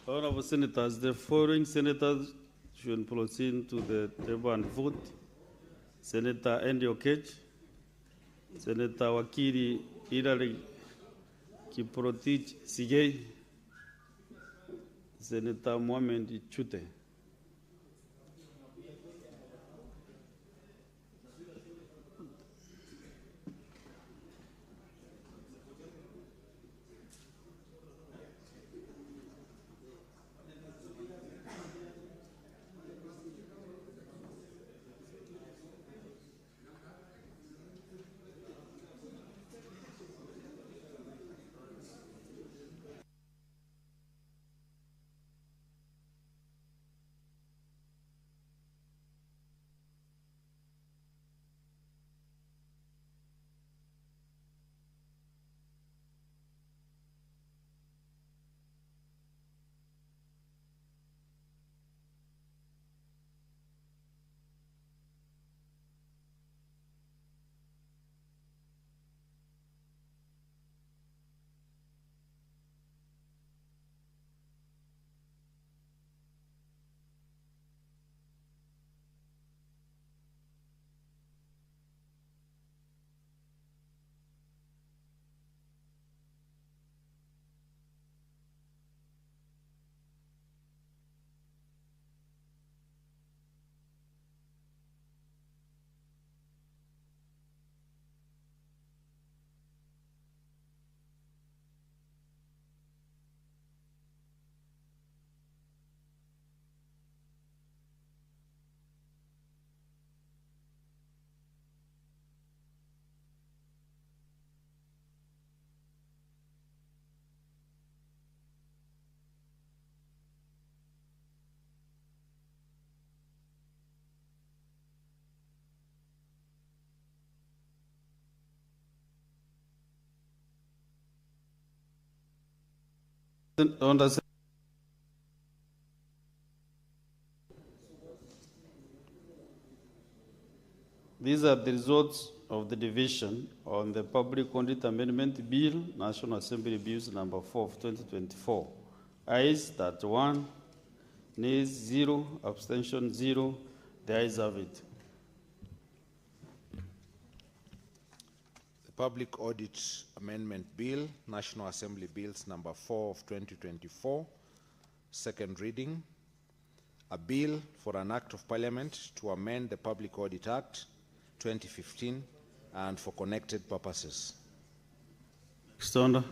Honorable Senators, the following senators should proceed to the table and vote. Senator Andy Okech, Senator Wakili Hilary Kiprotich Sigei, Senator Mohamed Chute. These are the results of the division on the Public Audit Amendment Bill, National Assembly Bills number 4 of 2024. Ayes 31, nays 0, abstention 0. The ayes have it. The Public Audit Amendment Bill, National Assembly Bills number 4 of 2024, second reading. A bill for an act of parliament to amend the Public Audit Act 2015 and for connected purposes. Next order.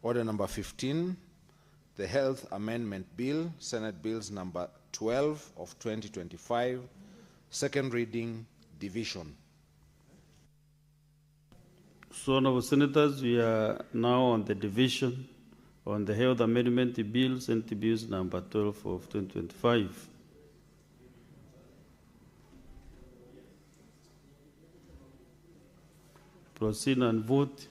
Order number 15, the Health Amendment Bill, Senate Bills number 12 of 2025, second reading, division. So, honorable senators, we are now on the division on the Health Amendment Bill, Senate Bills number 12 of 2025. Proceed and vote.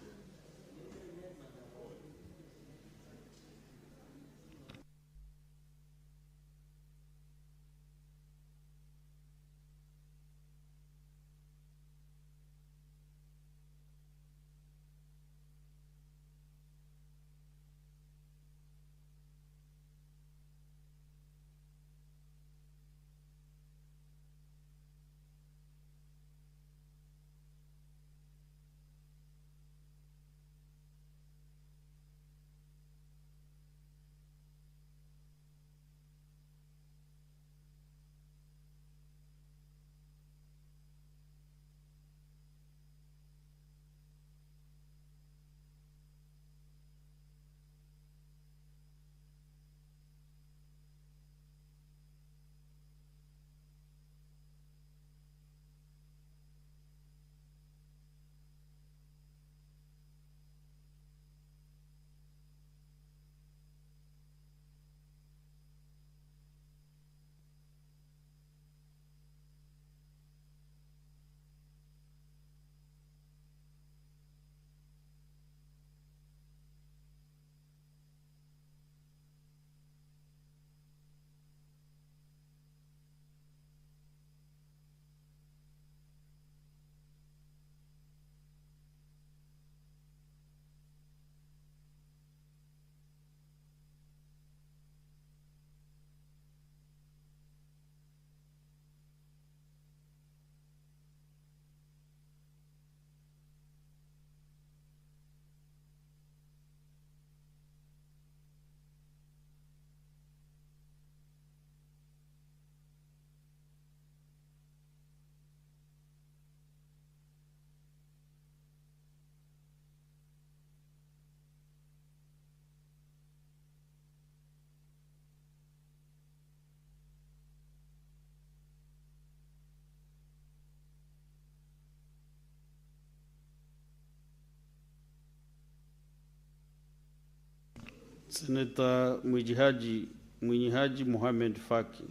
Senator Mwijihaji Mohamed Faki,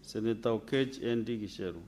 Senator Okech Endi Gisheru.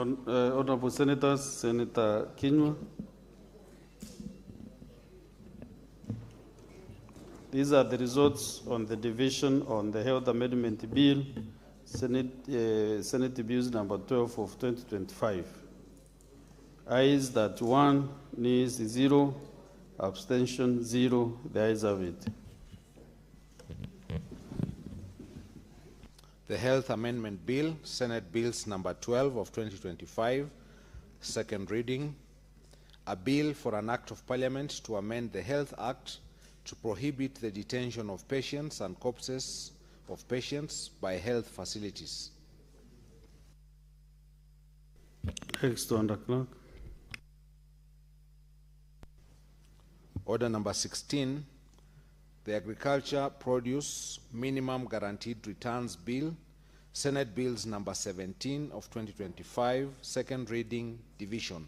Honorable Senators, Senator Kinyua. These are the results on the division on the Health Amendment Bill, Senate Bills number 12 of 2025. Ayes that 1, nays 0, abstention 0. The ayes have it. The Health Amendment Bill, Senate Bills number 12 of 2025, second reading. A bill for an act of parliament to amend the Health Act to prohibit the detention of patients and corpses of patients by health facilities. Next, Under Clerk. Order number 16, the Agriculture Produce Minimum Guaranteed Returns Bill, Senate Bills number 17 of 2025, second reading, division.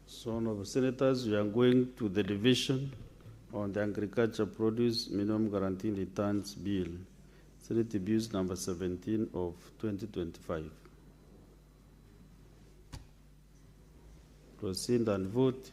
So, Honorable Senators, we are going to the division on the Agriculture Produce Minimum Guaranteed Returns Bill, Senate Bills number 17 of 2025. Proceed and vote.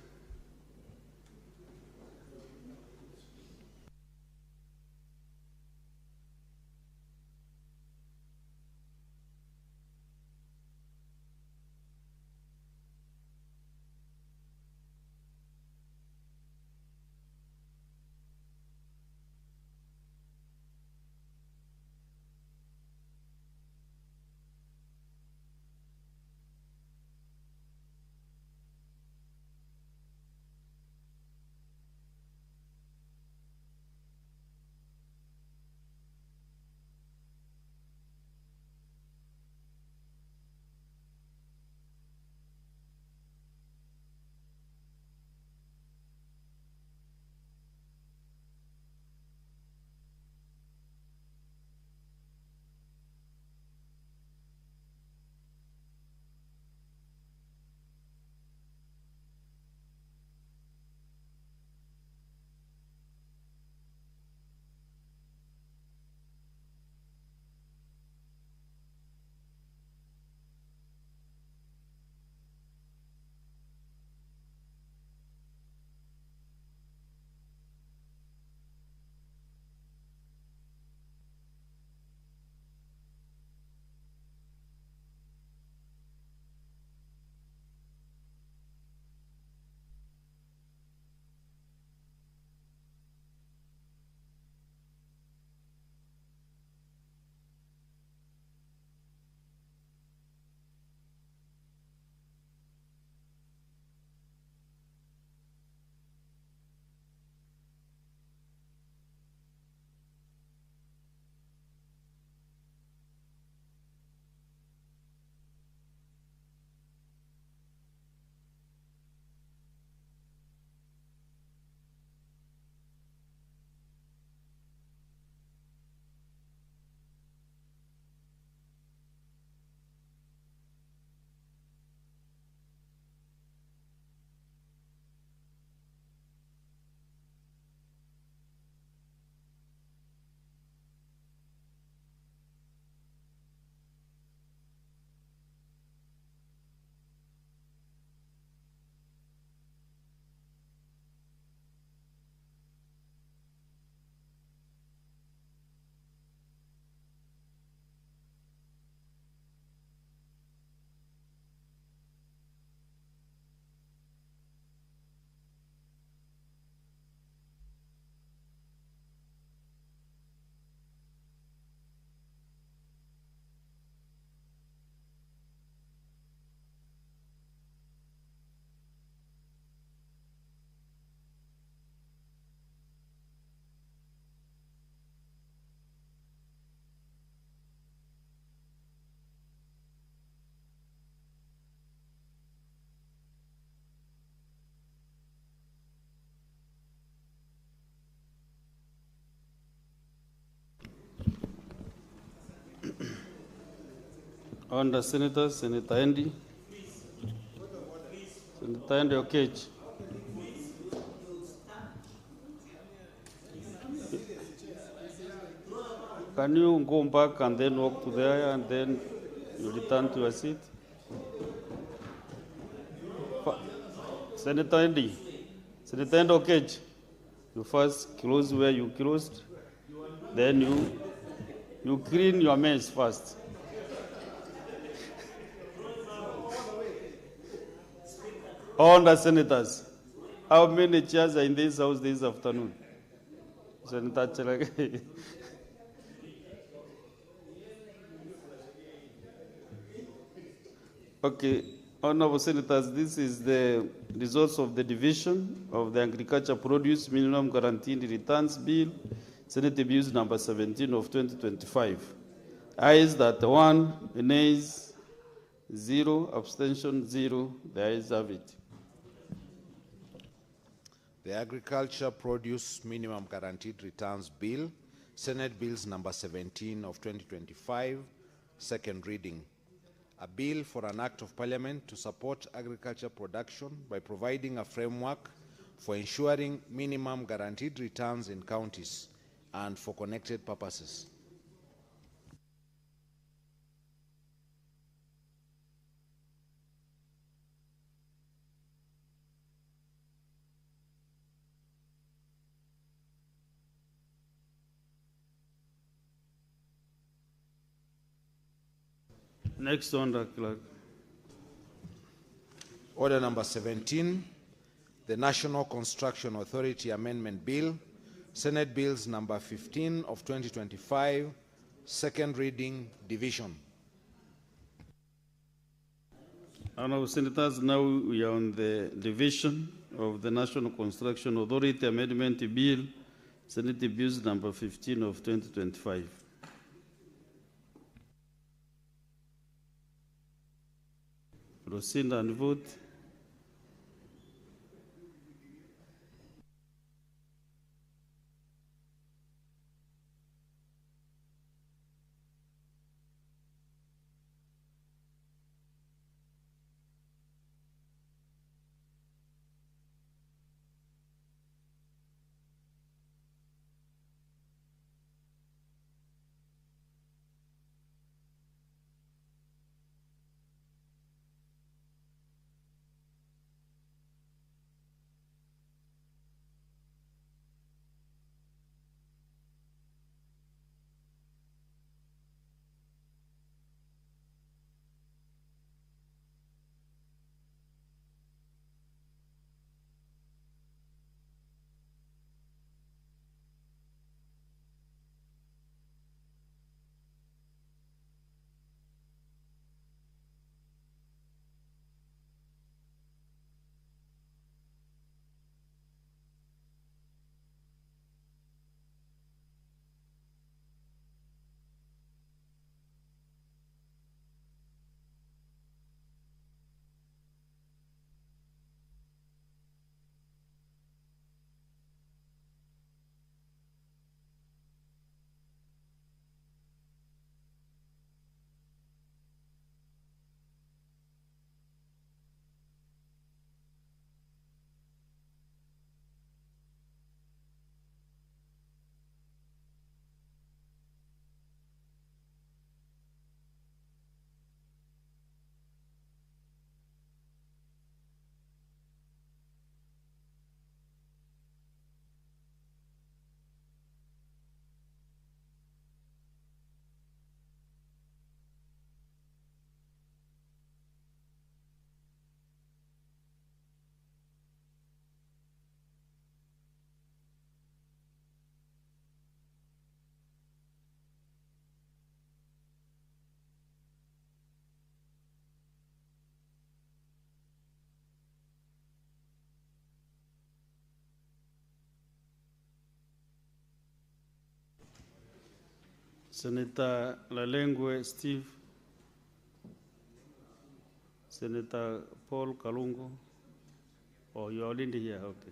Under Senators, Senator Andy. Senator Andy Okech. Can you go back and then walk to there and then You return to your seat. Senator Andy. Senator Okech. You first close where you closed. Then you clean your mess first. All the senators. How many chairs are in this house this afternoon? Senator Chelage. Okay, honorable senators, this is the results of the division of the Agriculture Produce Minimum Guaranteed Returns Bill, Senate Bills number 17 of 2025. Ayes that 1, nays 0, abstention 0. The ayes have it. The Agriculture Produce Minimum Guaranteed Returns Bill, Senate Bills number 17 of 2025, second reading. A bill for an act of parliament to support agriculture production by providing a framework for ensuring minimum guaranteed returns in counties and for connected purposes. Next one, Clerk. Order number 17, the National Construction Authority Amendment Bill, Senate Bills number 15 of 2025, second reading, division. Honorable Senators, now we are on the division of the National Construction Authority Amendment Bill, Senate Bills number 15 of 2025. Proceed and vote. Senator Lalengwe Steve, Senator Paul Kalungo. Oh, you're all in here, okay.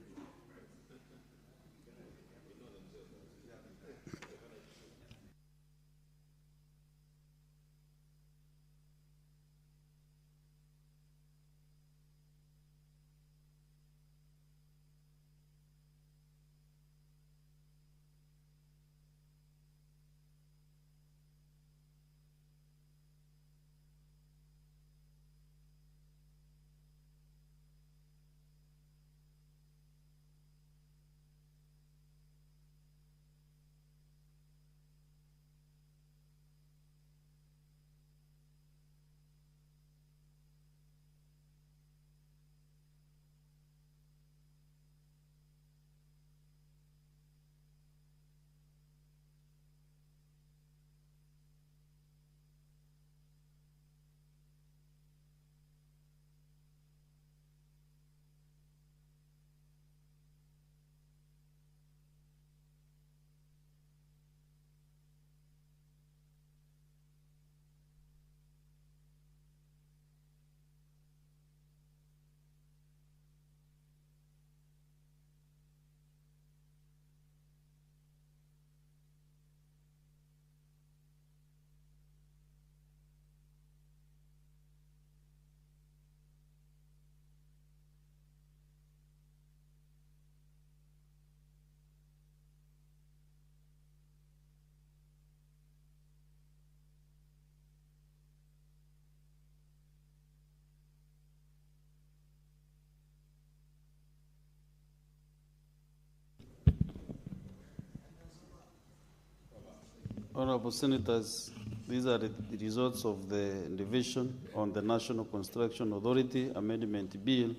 Honorable Senators, these are the results of the division on the National Construction Authority Amendment Bill,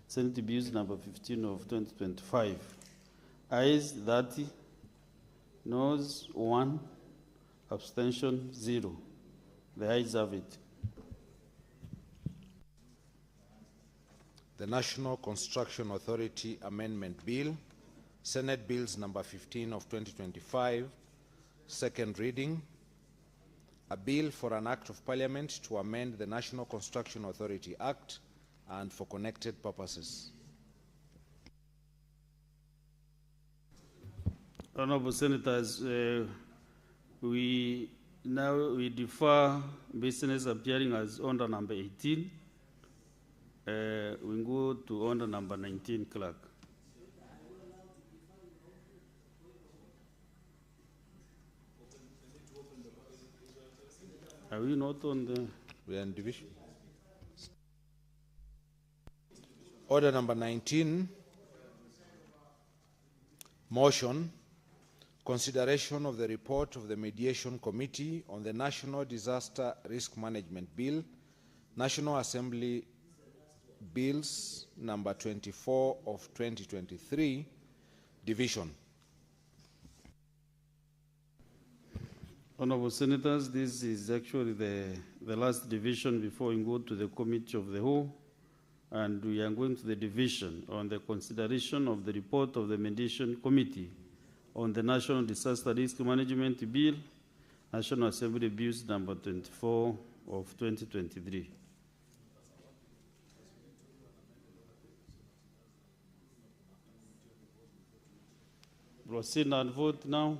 Senate Bills number 15 of 2025. Ayes 30, noes 1, abstention 0. The ayes have it. The National Construction Authority Amendment Bill, Senate Bills number 15 of 2025, second reading. A bill for an act of parliament to amend the National Construction Authority Act and for connected purposes. Honorable Senators, we defer business appearing as order number 18. We go to order number 19, clerk. Are we not on the... We are in division. Order number 19, motion, consideration of the report of the Mediation Committee on the National Disaster Risk Management Bill, National Assembly Bills number 24 of 2023, division. Honorable Senators, this is actually the last division before we go to the Committee of the Whole, and we are going to the division on the consideration of the report of the Mediation Committee on the National Disaster Risk Management Bill, National Assembly Bills number 24 of 2023. Proceed and vote now.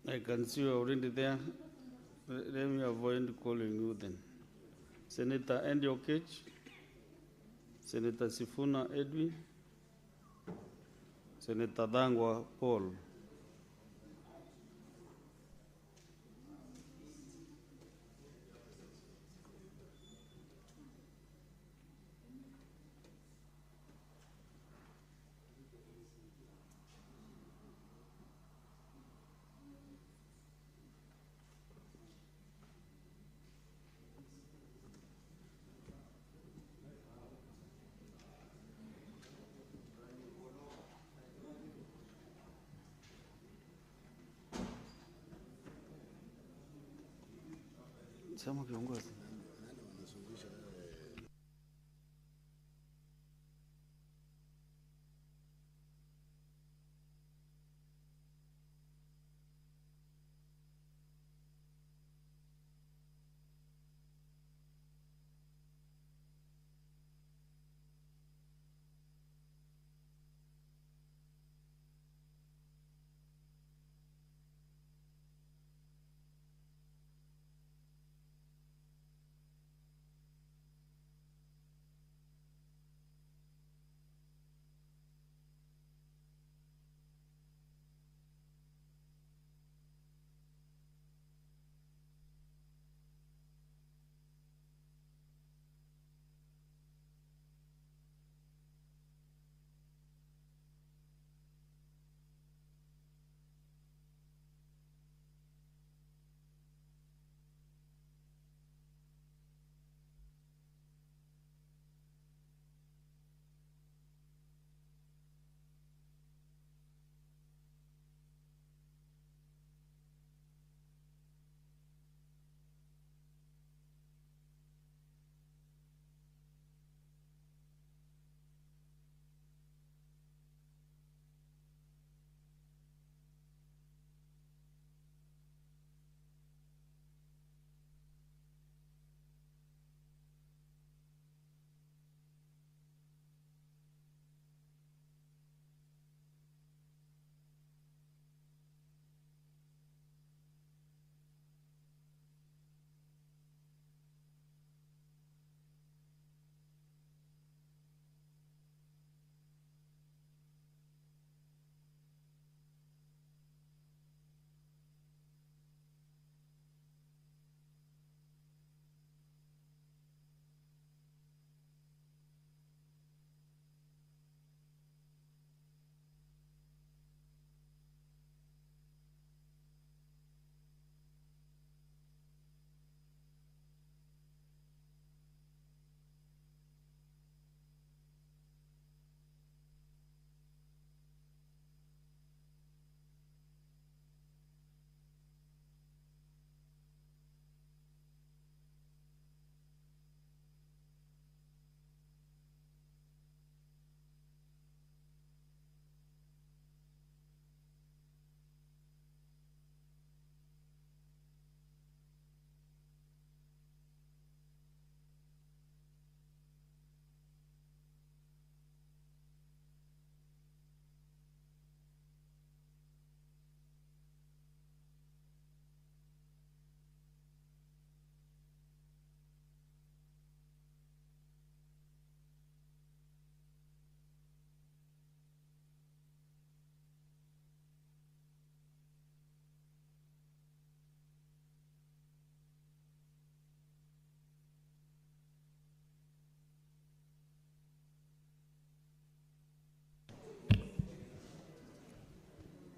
I can see you already there. Let me avoid calling you then. Senator Andy Okech, Senator Sifuna Edwin, Senator Dangwa Paul. Sema kiongozi.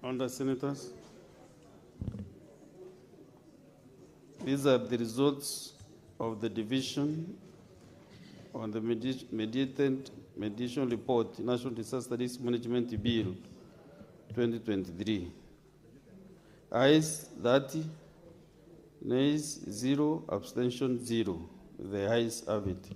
Honourable Senators, these are the results of the division on the mediation report, National Disaster Risk Management Bill 2023. Ayes 30, nays 0, abstention 0. The ayes have it.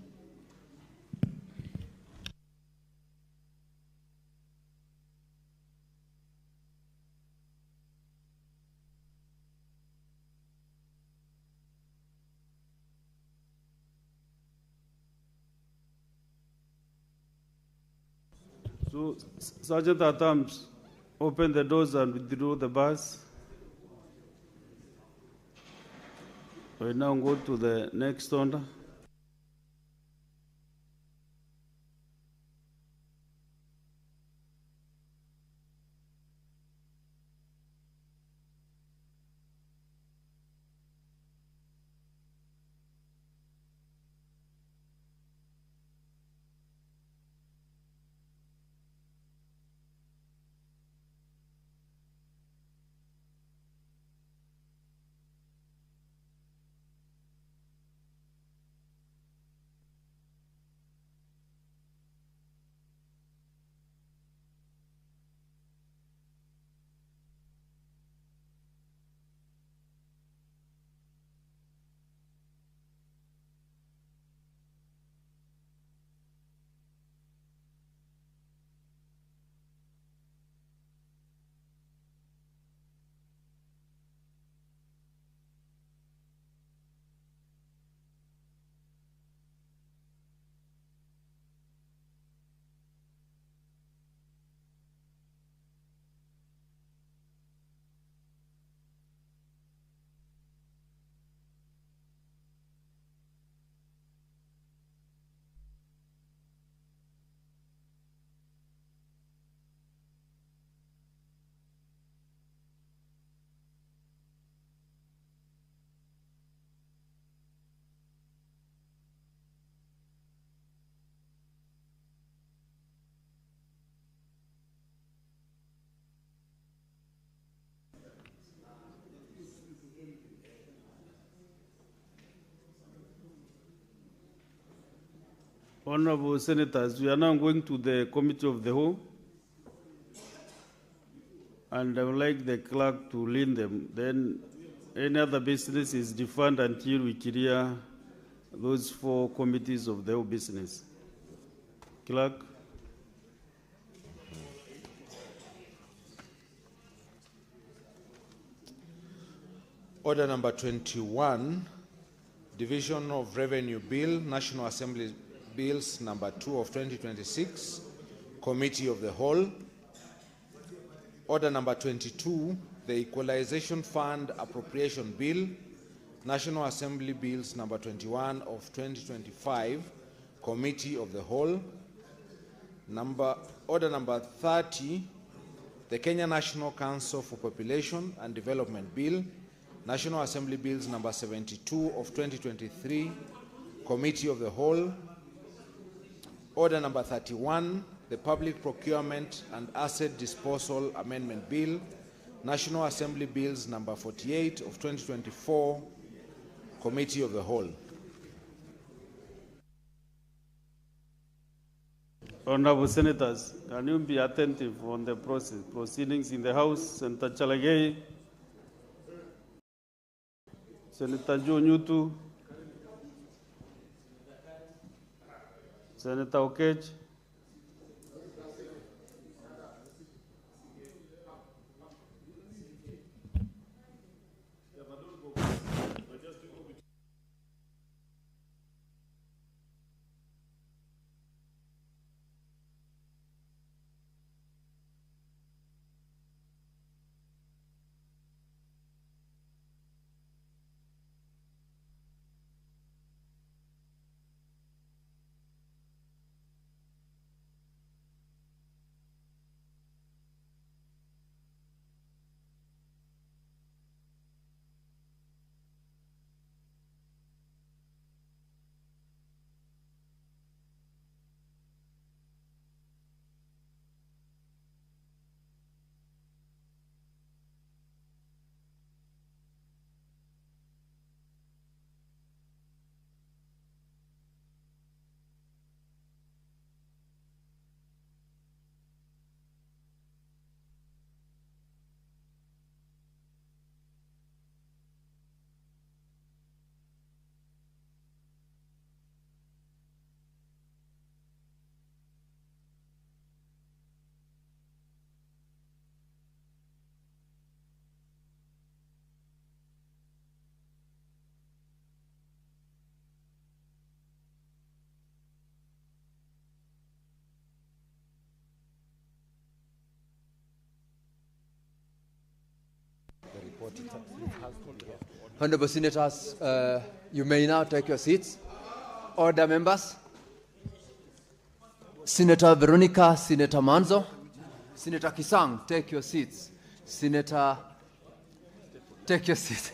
So, Sergeant at Arms, open the doors and withdraw the bars. We now go to the next order. Honorable Senators, we are now going to the Committee of the Whole, and I would like the clerk to lead them. Then any other business is deferred until we clear those 4 committees of the whole business. Clerk. Order number 21, Division of Revenue Bill, National Assembly Bills number 2 of 2026, Committee of the Whole. Order number 22, the Equalization Fund Appropriation Bill, National Assembly Bills number 21 of 2025, Committee of the Whole. Order number 30, the Kenya National Council for Population and Development Bill, National Assembly Bills number 72 of 2023, Committee of the Whole. Order number 31, the Public Procurement and Asset Disposal Amendment Bill, National Assembly Bills number 48 of 2024, Committee of the Whole. Honorable Senators, can you be attentive on the proceedings in the House? Senator Chalagay, Senator Joe Nyutu, Senator Okech, Honorable Senators, you may now take your seats. Order, members. Senator Veronica, Senator Manzo, Senator Kisang, take your seats. Senator, take your seat.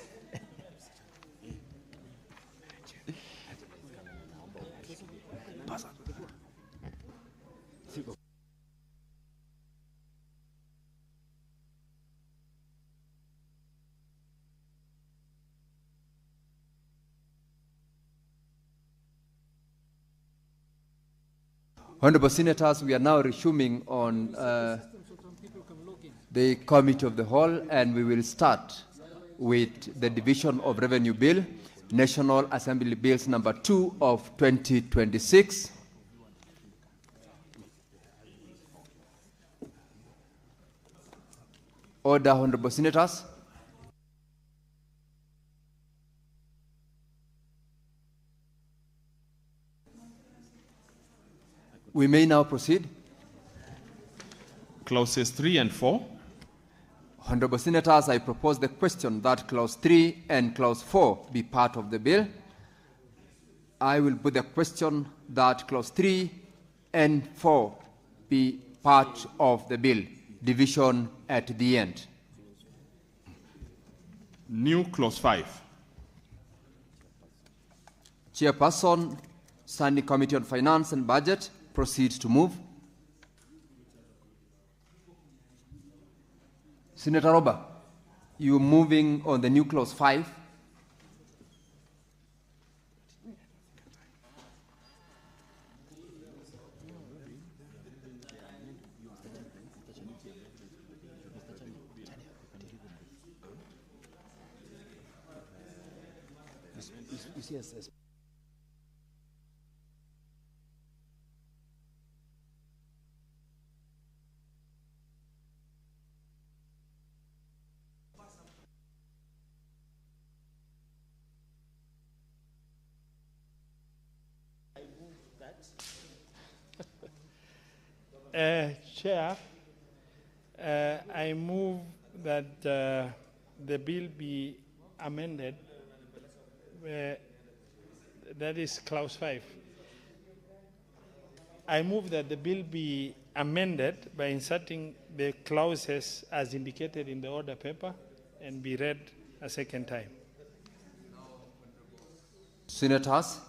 Honorable Senators, we are now resuming on the Committee of the Whole, and we will start with the Division of Revenue Bill, National Assembly Bills number 2 of 2026. Order, Honorable Senators. We may now proceed. Clauses 3 and 4. Honorable Senators, I propose the question that Clause 3 and Clause 4 be part of the bill. I will put the question that Clause 3 and 4 be part of the bill. Division at the end. New Clause 5. Chairperson, Standing Committee on Finance and Budget, proceed to move. Senator Roba, you moving on the new Clause 5. Chair, I move that the bill be amended. That is clause 5. I move that the bill be amended by inserting the clauses as indicated in the order paper and be read a second time. Senators,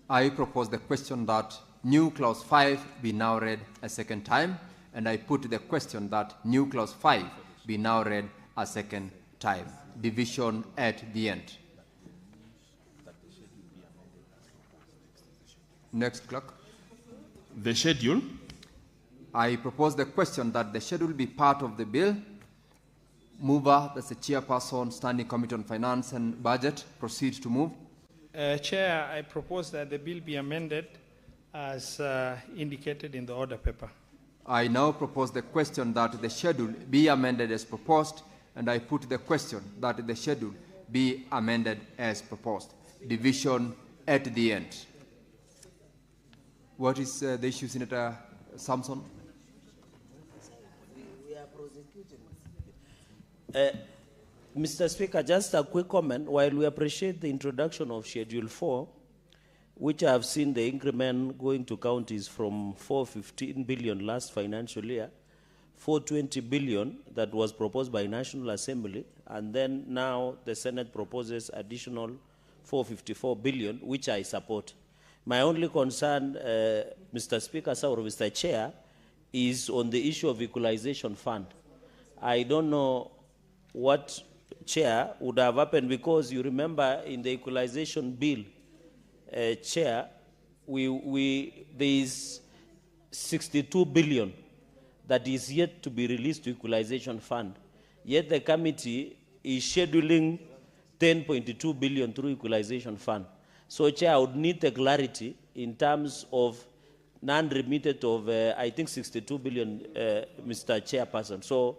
I propose the question that new clause 5 be now read a second time, and I put the question that new clause 5 be now read a second time. Division at the end. Next, clerk. The schedule. I propose the question that the schedule be part of the bill. Mover, that's the chairperson, Standing Committee on Finance and Budget, proceed to move. Chair, I propose that the bill be amended as indicated in the order paper. I now propose the question that the schedule be amended as proposed, and I put the question that the schedule be amended as proposed. Division at the end. What is the issue, Senator Samson? We are prosecuting. Mr. Speaker, just a quick comment. While we appreciate the introduction of Schedule 4, which I have seen the increment going to counties from 415 billion last financial year, 420 billion that was proposed by National Assembly, and then now the Senate proposes additional 454 billion, which I support. My only concern, Mr. Speaker, or Mr. Chair, is on the issue of equalization fund. I don't know what, Chair, would have happened, because you remember in the equalization bill, Chair, there is 62 billion that is yet to be released to equalization fund. Yet the committee is scheduling 10.2 billion through equalization fund. So, Chair, I would need the clarity in terms of non-remitted of, I think, 62 billion, Mr. Chairperson. So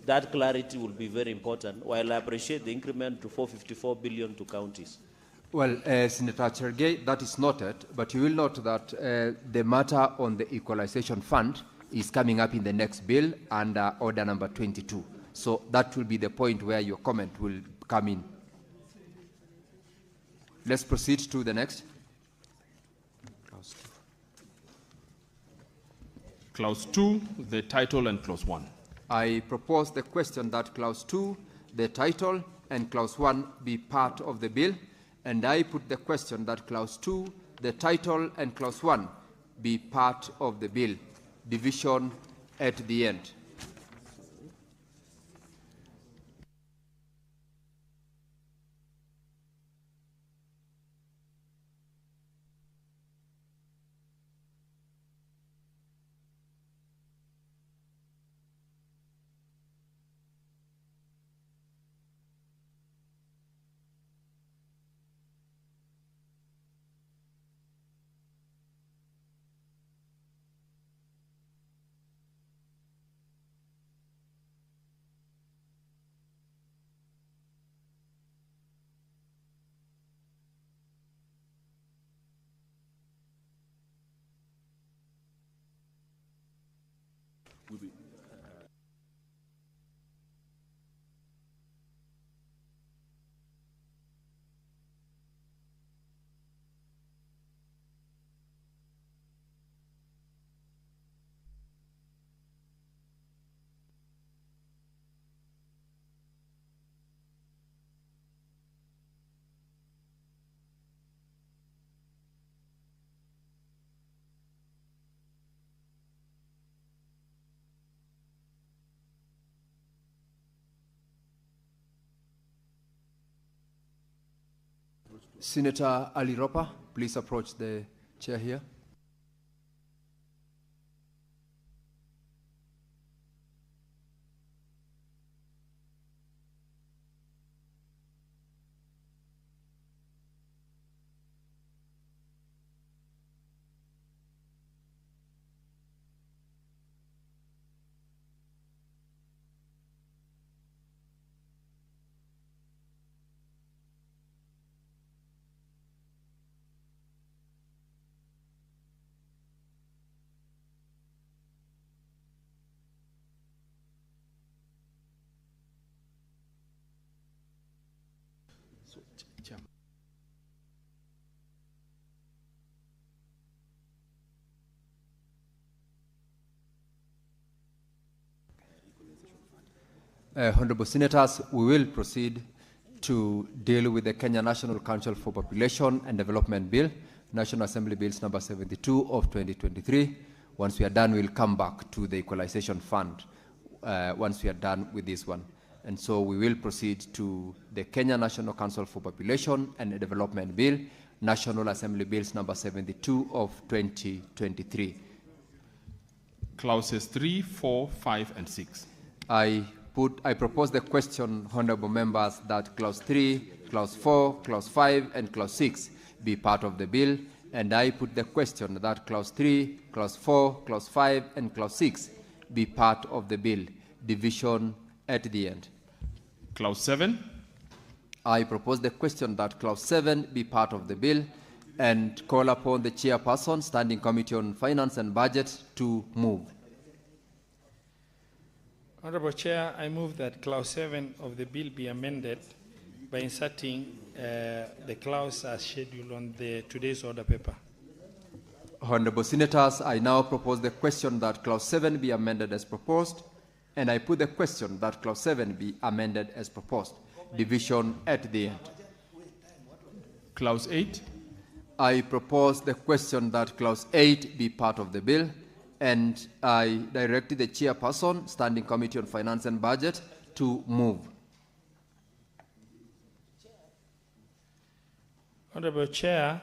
that clarity will be very important, while I appreciate the increment to 454 billion to counties. Well, Senator Chergey, that is noted, but you will note that the matter on the equalization fund is coming up in the next bill under order number 22. So that will be the point where your comment will come in. Let's proceed to the next. Clause 2, the title, and clause 1. I propose the question that clause 2, the title, and clause 1 be part of the bill, and I put the question that clause 2, the title, and clause 1 be part of the bill. Division at the end. Senator Ali Roper, please approach the chair here. Honorable Senators, we will proceed to deal with the Kenya National Council for Population and Development Bill, National Assembly Bills number 72 of 2023. Once we are done, we'll come back to the Equalization Fund once we are done with this one. And so we will proceed to the Kenya National Council for Population and Development Bill, National Assembly Bills number 72 of 2023. Clauses 3, 4, 5, and 6. I propose the question, honorable members, that clause 3, clause 4, clause 5, and clause 6 be part of the bill, and I put the question that clause 3, clause 4, clause 5, and clause 6 be part of the bill. Division at the end. Clause 7. I propose the question that clause 7 be part of the bill, and call upon the chairperson, Standing Committee on Finance and Budget, to move. Honorable Chair, I move that clause 7 of the bill be amended by inserting the clause as scheduled on today's order paper. Honorable Senators, I now propose the question that clause 7 be amended as proposed, and I put the question that clause 7 be amended as proposed. Division at the end. Clause 8. I propose the question that clause 8 be part of the bill, and I directed the chairperson, Standing Committee on Finance and Budget, to move. Honorable Chair,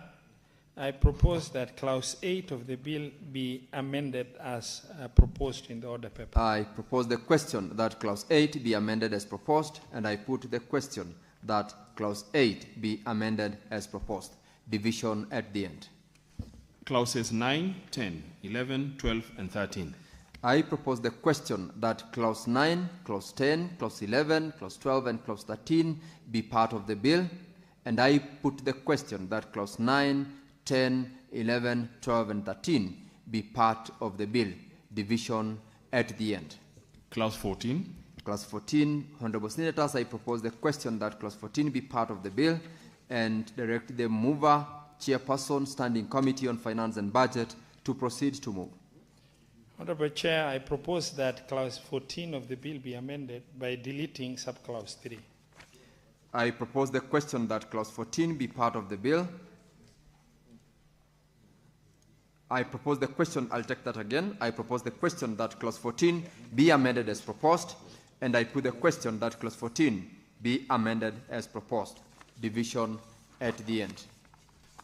I propose that clause 8 of the bill be amended as proposed in the order paper. I propose the question that clause 8 be amended as proposed, and I put the question that clause 8 be amended as proposed. Division at the end. Clauses 9, 10, 11, 12, and 13. I propose the question that clause 9, clause 10, clause 11, clause 12, and clause 13 be part of the bill, and I put the question that clause 9, 10, 11, 12, and 13 be part of the bill. Division at the end. Clause 14. Clause 14, Honorable Senators, I propose the question that clause 14 be part of the bill, and direct the mover, chairperson, Standing Committee on Finance and Budget, to proceed to move. Honorable Chair, I propose that clause 14 of the bill be amended by deleting subclause 3. I propose the question that clause 14 be part of the bill. I propose the question, I'll take that again. I propose the question that clause 14 be amended as proposed, and I put the question that clause 14 be amended as proposed. Division at the end.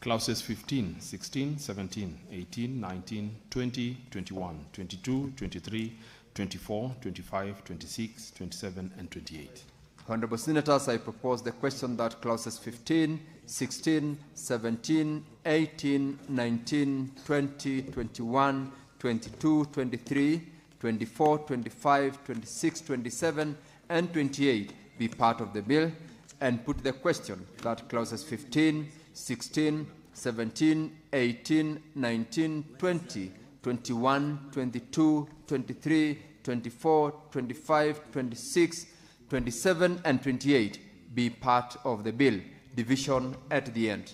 Clauses 15, 16, 17, 18, 19, 20, 21, 22, 23, 24, 25, 26, 27, and 28. Honorable Senators, I propose the question that clauses 15, 16, 17, 18, 19, 20, 21, 22, 23, 24, 25, 26, 27, and 28 be part of the bill, and put the question that clauses 15, 16, 17, 18, 19, 20, 21, 22, 23, 24, 25, 26, 27, and 28 be part of the bill. Division at the end.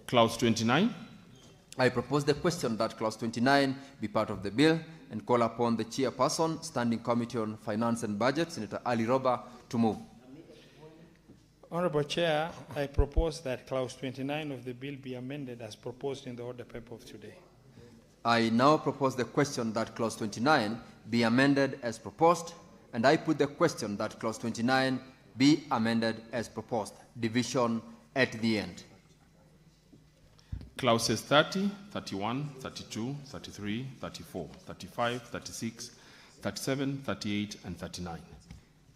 Clause 29. I propose the question that clause 29 be part of the bill, and call upon the chairperson, Standing Committee on Finance and Budget, Senator Ali Roba, to move. Honorable Chair, I propose that clause 29 of the bill be amended as proposed in the order paper of today. I now propose the question that clause 29 be amended as proposed, and I put the question that clause 29 be amended as proposed. Division at the end. Clauses 30, 31, 32, 33, 34, 35, 36, 37, 38, and 39.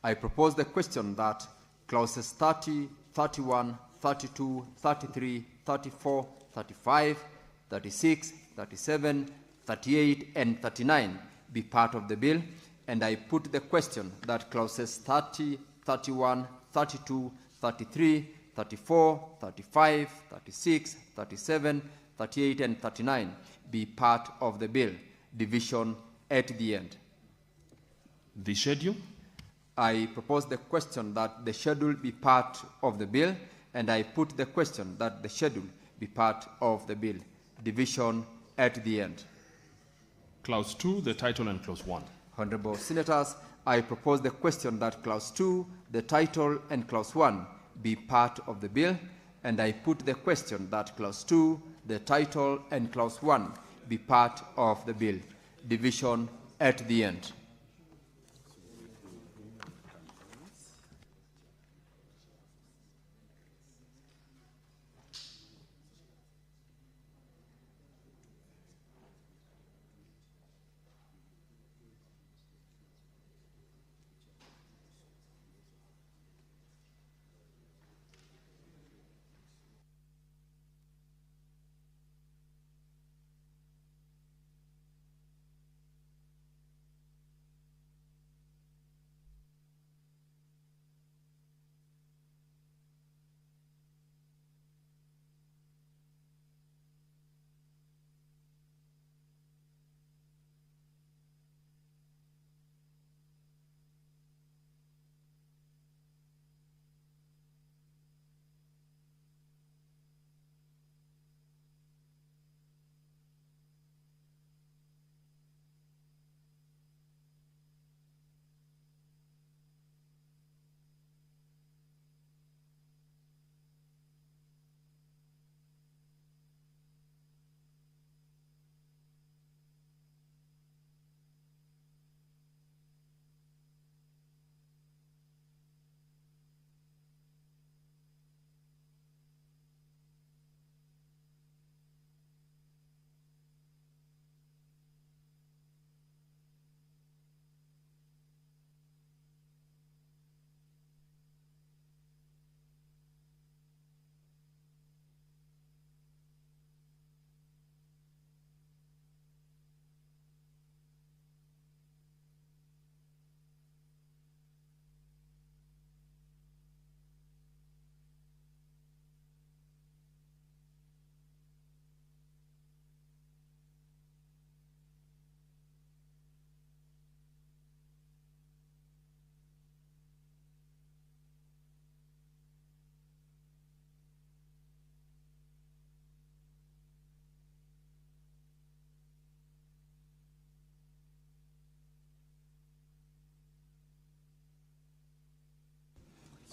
I propose the question that clauses 30, 31, 32, 33, 34, 35, 36, 37, 38, and 39 be part of the bill, and I put the question that clauses 30, 31, 32, 33, 34, 35, 36, 37, 38, and 39 be part of the bill. Division at the end. The schedule. I propose the question that the schedule be part of the bill, and I put the question that the schedule be part of the bill. Division at the end. Clause 2, the title, and clause 1. Honorable Senators, I propose the question that Clause 2, the title, and Clause 1 be part of the bill, and I put the question that Clause 2, the title, and Clause 1 be part of the bill. Division at the end.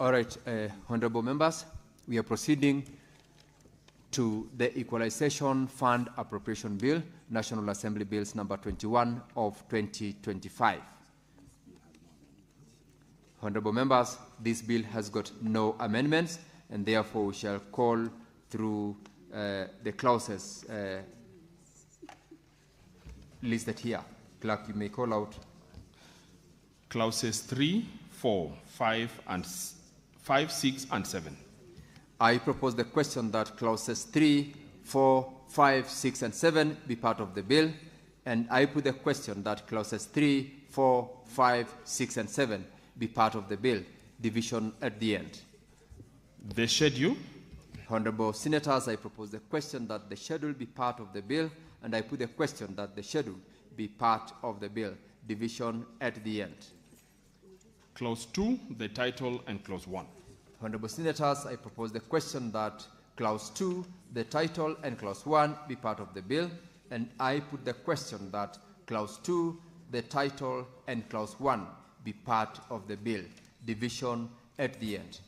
All right, honorable members, we are proceeding to the Equalization Fund Appropriation Bill, National Assembly Bills number 21 of 2025. Honorable members, this bill has got no amendments, and therefore we shall call through the clauses listed here. Clerk, you may call out. Clauses 3, 4, 5, 6, and 7. I propose the question that clauses 3, 4, 5, 6, and 7 be part of the bill, and I put the question that clauses 3, 4, 5, 6, and 7 be part of the bill. Division at the end. The schedule. Honorable Senators, I propose the question that the schedule be part of the bill, and I put the question that the schedule be part of the bill. Division at the end. Clause 2, the title, and Clause 1. Honorable Senators, I propose the question that Clause 2, the title, and Clause 1 be part of the bill, and I put the question that Clause 2, the title, and Clause 1 be part of the bill. Division at the end.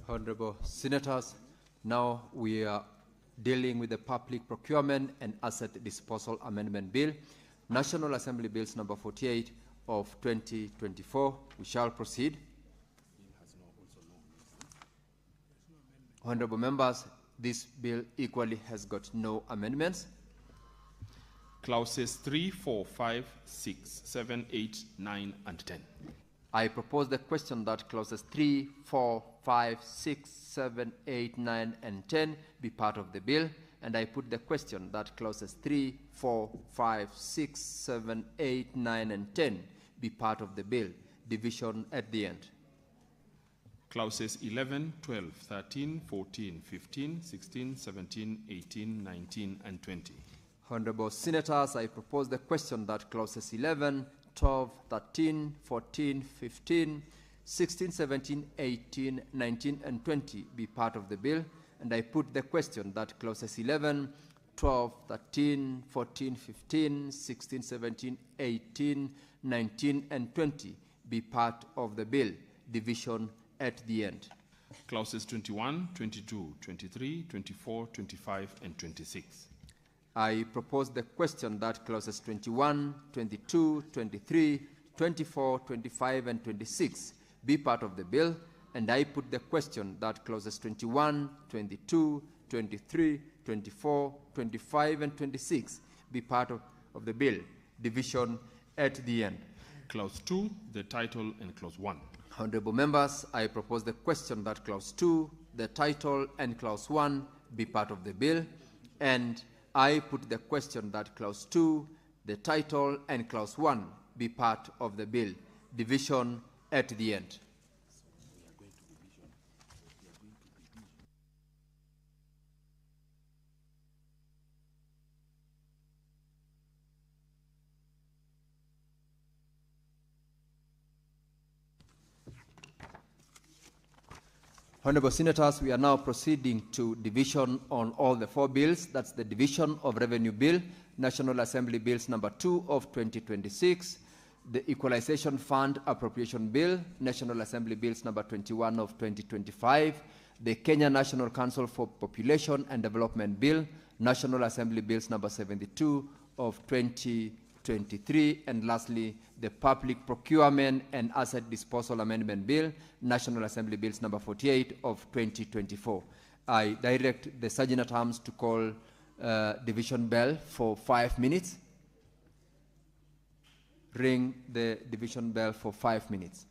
Honorable Senators, now we are dealing with the Public Procurement and Asset Disposal Amendment Bill, National Assembly Bills number 48 of 2024. We shall proceed. Honorable members, this bill equally has got no amendments. Clauses 3, 4, 5, 6, 7, 8, 9, and 10. I propose the question that clauses 3, 4, 5, 6, 7, 8, 9, and 10 be part of the bill, and I put the question that clauses 3, 4, 5, 6, 7, 8, 9, and 10 be part of the bill. Division at the end. Clauses 11, 12, 13, 14, 15, 16, 17, 18, 19, and 20. Honorable Senators, I propose the question that clauses 11, 12, 13, 14, 15, 16, 17, 18, 19, and 20 be part of the bill, and I put the question that clauses 11, 12, 13, 14, 15, 16, 17, 18, 19, and 20 be part of the bill. Division at the end. Clauses 21, 22, 23, 24, 25, and 26. I propose the question that clauses 21, 22, 23, 24, 25, and 26 be part of the bill, and I put the question that clauses 21, 22, 23, 24, 25, and 26 be part of the bill. Division at the end. Clause 2, the title, and Clause 1. Honorable members, I propose the question that clause 2, the title, and clause 1 be part of the bill, and I put the question that clause 2, the title, and clause 1 be part of the bill. Division at the end. Honorable Senators, we are now proceeding to division on all the four bills. That's the Division of Revenue Bill, National Assembly Bills number 2 of 2026, the Equalization Fund Appropriation Bill, National Assembly Bills number 21 of 2025, the Kenya National Council for Population and Development Bill, National Assembly Bills number 72 of 2023, and lastly, the Public Procurement and Asset Disposal Amendment Bill, National Assembly Bills number 48 of 2024. I direct the Sergeant at Arms to call division bell for 5 minutes. Ring the division bell for 5 minutes.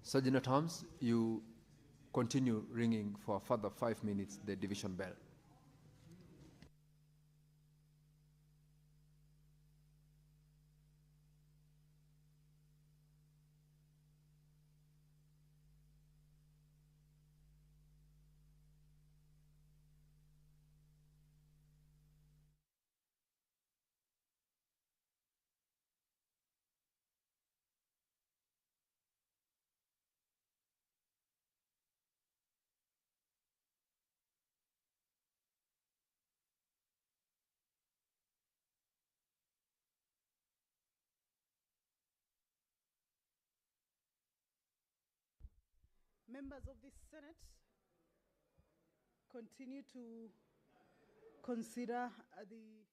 Sergeant at Arms, you continue ringing for a further 5 minutes the division bell. Members of the Senate, continue to consider the